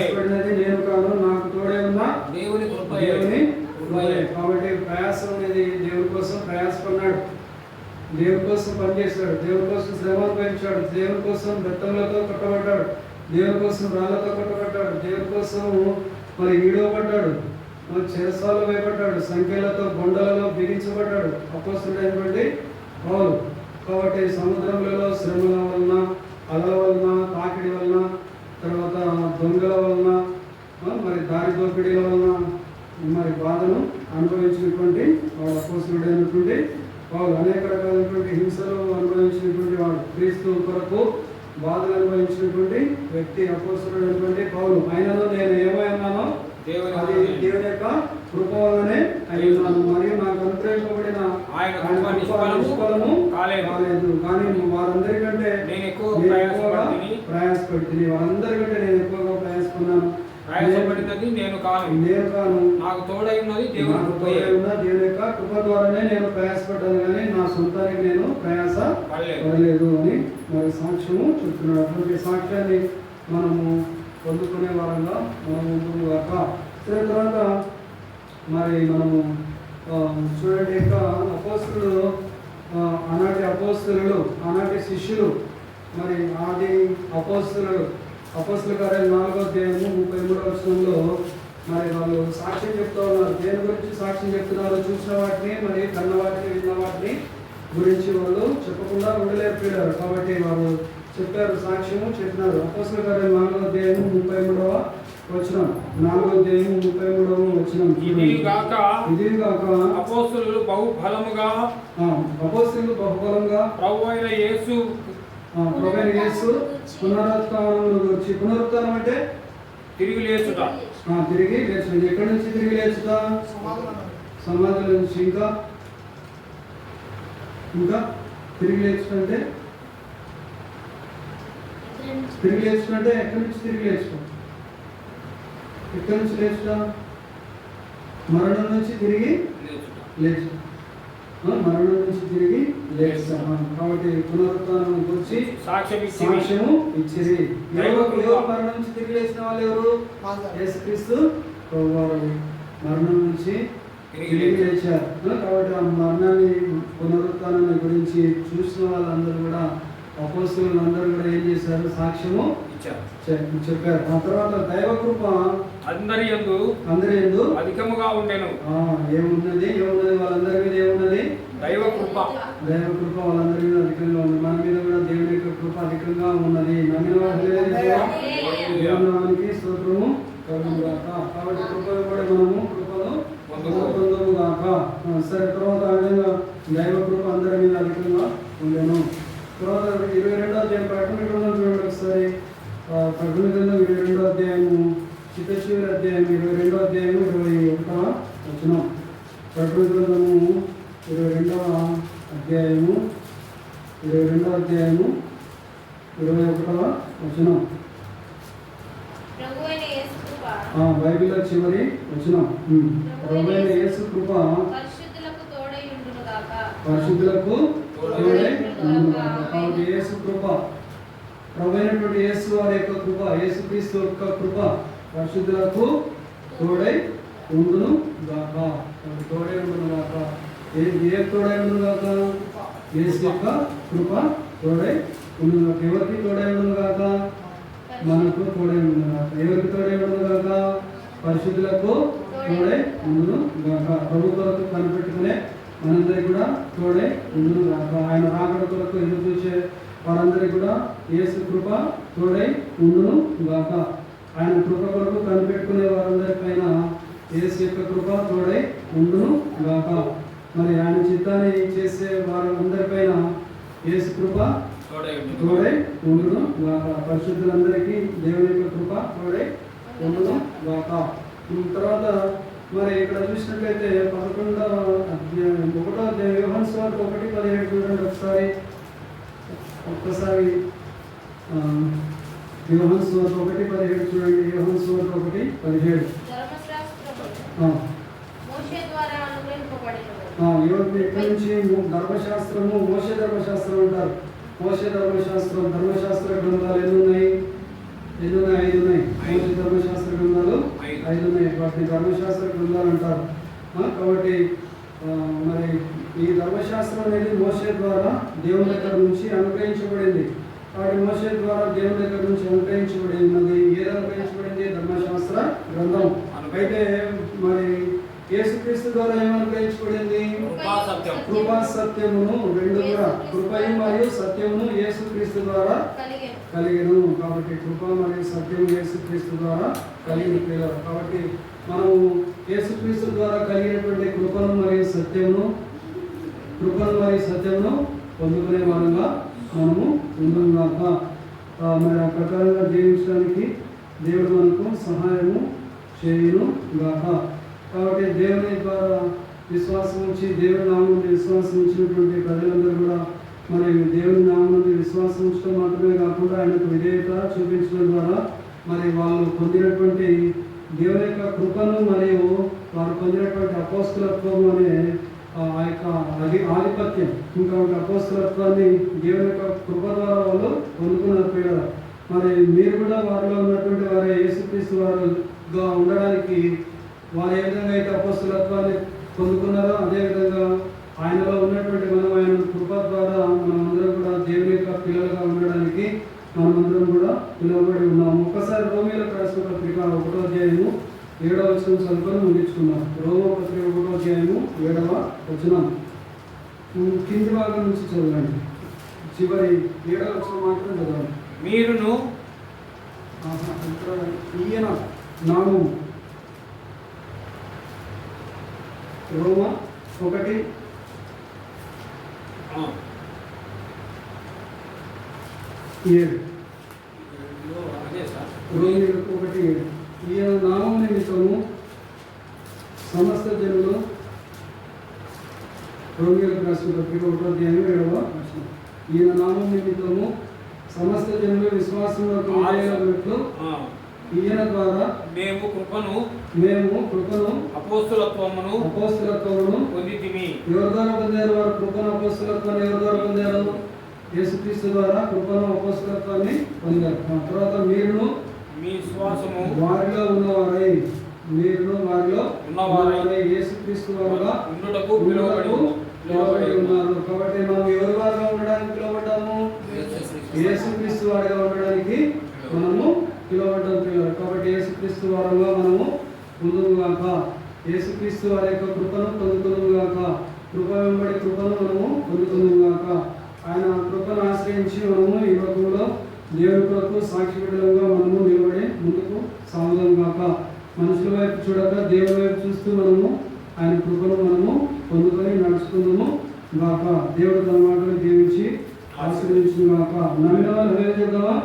నేను కాను, నాకు తోడై ఉన్న దేవుని కృపయే. కాబట్టి ప్రయాసం అనేది దేవుని కోసం ప్రయాసపడినాడు. దేవుని కోసం పనిచేశాడు, దేవుని కోసం శ్రమ అనుభవించాడు, దేవుని కోసం బెత్తములతో కొట్టబడ్డాడు, దేవుని కోసం రాళ్లతో కొట్టబడ్డాడు, దేవుని కోసం మరి ఈడవబడ్డాడు, చెరసాలు వేయబడ్డాడు, సంఖ్యలతో బొండలలో బిగించబడ్డాడు అపోస్తలుడైనటువంటి పౌలు. కాబట్టి సముద్రములలో శ్రమల వలన, అలల వలన, తాకిడి వలన, తర్వాత దొంగల వలన, మరి దారి దోపిడీల వలన మరి బాధను అనుభవించినటువంటి వాడు అపోస్తలుడైనటువంటి పౌలు. అనేక రకాలైనటువంటి హింసలు అనుభవించినటువంటి వాడు, క్రీస్తు కొరకు బాధలు అనుభవించినటువంటి వ్యక్తి అపోస్తలుడైనటువంటి పౌలు. అయినను నేను ఏమైనానో అది దేవుని యొక్క కృప వల్లనే అయినాను, మరియు నాకు అనుగ్రహింపబడిన ఆయన నిష్ఫలము కాలేదు. కానీ వారందరికంటే నేను ఎక్కువగా ప్రయాసపడుతుంది, వారందరికంటే నేను ఎక్కువగా ప్రయాసపడినాను. ప్రయాసపడినది నేను కాను, నాకు తోడై ఉన్నది దేవుని యొక్క కృప ద్వారానే నేను ప్రయాసపడ్డాను, కానీ నా సొంతానికి నేను ప్రయాస పడలేదు అని మరి సాక్ష్యము చెప్తున్నాడు. అటువంటి సాక్ష్యాన్ని మనము పొందుకునే వారంగా మనం ఉంటుంది కాక. తర్వాత మరి మనము చూడండి, ఇంకా అపోస్తలులు, ఆనాటి అపోస్తలులు, ఆనాటి శిష్యులు, మరి ఆది అపోస్తలులు, అపోస్తల కార్యాలు 4వ అధ్యాయము 33వ వచనంలో మరి వాళ్ళు సాక్ష్యం చెప్తూ ఉన్నారు. దేని గురించి సాక్ష్యం చెప్తున్నారు? చూసిన వాటిని, మరి కన్న వాటిని, విన్న వాటిని గురించి వాళ్ళు చెప్పకుండా ఉండలేకపోయారు. కాబట్టి వాళ్ళు చెప్పారు, సాక్ష్యము చెప్పినారు. అపోస్తల కార్యాలు 4వ అధ్యాయము 33వ వచనం, 4వ అధ్యాయము 33వ వచనం. ఇది గాక అపోస్తలులు బహుబలముగా ప్రభువైన యేసు పునరుత్థానం గురించి. పునరుత్థానం అంటే తిరిగి లేచుట. తిరిగి లేచుట. ఎక్కడి నుంచి తిరిగి లేచుట? సమాధుల నుంచి. ఇంకా తిరిగి లేచుట అంటే ఎక్కడి నుంచి తిరిగి లేచుట? ఎక్కడి నుంచి లేచుట? మరణం నుంచి తిరిగి లేచుట. మరణం నుంచి తిరిగి లేస్తాను. కాబట్టి పునరుత్థానం గురించి సాక్ష్యము ఇచ్చిరి. ఎవరు మరణం నుంచి తిరిగి లేచిన వాళ్ళు? ఎవరు? యేసుక్రీస్తు వారు మరణం నుంచి తిరిగి లేచారు. కాబట్టి ఆ మరణాన్ని, పునరుత్థానాన్ని గురించి చూసిన వాళ్ళందరూ కూడా, అపోస్తలులందరూ కూడా ఏం చేశారు? సాక్ష్యము చెప్పారు. ఆ తర్వాత దైవ కృప అందరి యందు అధికముగా ఉండెను. ఏమున్నది వాళ్ళందరి మీద? ఏమున్నది? దైవ కృప వాళ్ళందరి మీద అధికంగా ఉంది. మన మీద కూడా దేవుని యొక్క కృప అధికంగా ఉన్నది. నమ్మిన వారికి స్తోత్రము కలుగుగాక. కాబట్టి కృప కూడా మనము కృపను పొందుగాక. సరే, తర్వాత ఆ విధంగా దైవ కృప అందరి మీద అధికంగా ఉండెను. తర్వాత 22వ అధ్యాయం ప్రకటన గ్రంథం చూడండి ఒకసారి. ప్రకటన గ్రంథం 22వ అధ్యాయము, చిత్తశివరి అధ్యాయం 22వ అధ్యాయము 21వ వచనం. ప్రకటన గ్రంథము 22వ అధ్యాయము 21వ వచనం. బైబిల్లో చివరి వచనం. ప్రభువైన యేసు కృప పరిశుద్ధులకు తోడై ఉండునుగాక. కాబట్టి యేసు కృప, ప్రభువైనటువంటి యేసు వారి యొక్క కృప, యేసుక్రీస్తు యొక్క కృప పరిశుద్ధులకు తోడై ఉండును గాక. తోడై ఉండును గాక. ఏ తోడై ఉండును గాక? యేసు యొక్క కృప తోడై ఉండును గాక. ఎవరికి తోడై ఉండును గాక? మనకు తోడై ఉండును గాక. ఎవరికి తోడై ఉండును గాక? పరిశుద్ధులకు తోడై ఉండును గాక. ప్రభు కొరకు కనిపెట్టుకునే మనందరికీ కూడా తోడై ఉండును గాక. ఆయన రాకడ కొరకు ఎదురు చూసే వారందరికీ కూడా యేసు కృప తోడై ఉండును గాక. ఆయన కృప కొరకు కనిపెట్టుకునే వారందరిపైన యేసు యొక్క కృప తోడై ఉండును గాక. మరి ఆయన చిత్తాన్ని చేసే వారందరిపైన యేసు కృప తోడై ఉండును గాక. పరిశుద్ధులందరికీ దేవుని యొక్క కృప తోడై ఉండును గాక. తర్వాత మరి ఇక్కడ చూసినట్లయితే 11వ అధ్యాయం 1వ అధ్యాయం యోహాను సువార్త 1:17 చూడండి ఒకసారి. యోహాను సువార్త 1:17 చూడండి. యోహాను సువార్త 1:17. ఎవరికి ఎక్కడి నుంచి? ధర్మశాస్త్రము, మోషే ధర్మశాస్త్రం అంటారు. మోషే ధర్మశాస్త్రం, ధర్మశాస్త్ర గ్రంథాలు ఎన్ని ఉన్నాయి? 5 ఉన్నాయి. మోషే ధర్మశాస్త్ర గ్రంథాలు 5 ఉన్నాయి. వాటిని ధర్మశాస్త్ర గ్రంథాలు అంటారు. కాబట్టి మరి ఈ ధర్మశాస్త్రం అనేది మోషే ద్వారా దేవుని దగ్గర నుంచి అనుగ్రహించబడింది. కాబట్టి మోషే ద్వారా దేవుని దగ్గర నుంచి అనుగ్రహించబడినది. ఏది అనుగ్రహించబడింది? ధర్మశాస్త్ర గ్రంథం. అయితే మరి యేసుక్రీస్తు ద్వారా ఏం అనుగ్రహించబడింది? కృపా సత్యమును, రెండు కూడా కృపయు మరియు సత్యమును యేసుక్రీస్తు ద్వారా కలిగెను. కాబట్టి కృప మరియు సత్యం యేసుక్రీస్తు ద్వారా కలిగిన పిల్లలు. కాబట్టి మనము యేసుక్రీస్తు ద్వారా కలిగినటువంటి కృపను మరియు సత్యమును పొందుకునే వారంగా మనము ఉందాక. మరి ఆ ప్రకారంగా జీవించడానికి దేవుడు మనకు సహాయము చేయును గాక. కాబట్టి దేవుని ద్వారా విశ్వాసం ఉంచి, దేవుని నామం విశ్వాసం ఉంచినటువంటి ప్రజలందరూ కూడా మరి దేవుని నామం విశ్వాసం ఉంచడం మాత్రమే కాకుండా ఆయనకు విధేయత చూపించడం ద్వారా మరి వాళ్ళు పొందినటువంటి దేవుని యొక్క కృపను మరియు వారు పొందినటువంటి అపోస్తలత్వం అనే ఆ యొక్క ఆధిపత్యం, ఇంకా అపోస్తలత్వాన్ని దేవుని యొక్క కృప ద్వారా వాళ్ళు పొందుకున్నారు పిల్లలు. మరి మీరు కూడా వారిలో ఉన్నటువంటి వారి యేసుక్రీస్తు వారుగా ఉండడానికి వారు ఏ విధంగా అయితే అపోస్తలత్వాన్ని పొందుకున్నారో అదేవిధంగా ఆయనలో ఉన్నటువంటి మనం ఆయన కృప ద్వారా మనమందరం కూడా దేవుని యొక్క పిల్లలుగా ఉండడానికి మనమందరం కూడా పిలువబడి ఉన్నాము. ఒక్కసారి రోమీయులకు రాసిన పత్రిక 1వ అధ్యాయము 7వ వచనం చదువుకొని ముగించుకున్నాం. రోమపత్రిక 1వ అధ్యాయము 7వ వచనం కింది భాగం నుంచి చదవండి. చివరి 7వ వచనం మాత్రం చదవండి. మీరును ఈయన నామము రోమ 1:7 రోమీయులకు 1:7 ఈయన నామము నిమిత్తము సమస్త జనులు. రోమీయులకు రాసిన పత్రిక 1వ అధ్యాయం 7వ వచనం. ఈయన నామం నిమిత్తము సమస్త జనులు విశ్వాసంలోకి విధేయులగునట్లు ఈయన ద్వారా మేము కృపను అపోస్తలత్వమును పొందితిమి. ఎవరి ద్వారా పొందారు? వారు కృపను అపోస్తలత్వాన్ని ఎవరి ద్వారా పొందారు? యేసుక్రీస్తు ద్వారా కృపను అపోస్తలత్వాన్ని పొందారు. తర్వాత మీరును మీ విశ్వాసము వారిలో ఉన్నవారై యేసుక్రీస్తు వారుగా ఉండుటకు పిలువబడి ఉన్నారు. కాబట్టి మనం ఎవరి వారుగా ఉండడానికి పిలువబడ్డాము? యేసుక్రీస్తు వారిగా ఉండడానికి మనము పిలువబడ్డాం పిల్లలు. కాబట్టి యేసుక్రీస్తు వారంగా మనము పొందుగాక. యేసుక్రీస్తు వారి యొక్క కృపను పొందుకుందుగాక. కృప వెంబడి కృపను మనము పొందుకుందుగాక. ఆయన కృపను ఆశ్రయించి మనము ఈ లోకంలో దేవుని కొరకు సాక్షి బిడ్డలుగా మనము నిలబడి ముందుకు సాగుదాం గాక. మనుషుల వైపు చూడక దేవుని వైపు చూస్తూ మనము ఆయన కృపను మనము పొందుకొని నడుచుకుందాము గాక. దేవుడు తన మాటలు దీవించి ఆశీర్వదించును గాక. నమ్మిన వారు హల్లెలూయా చెప్దామా?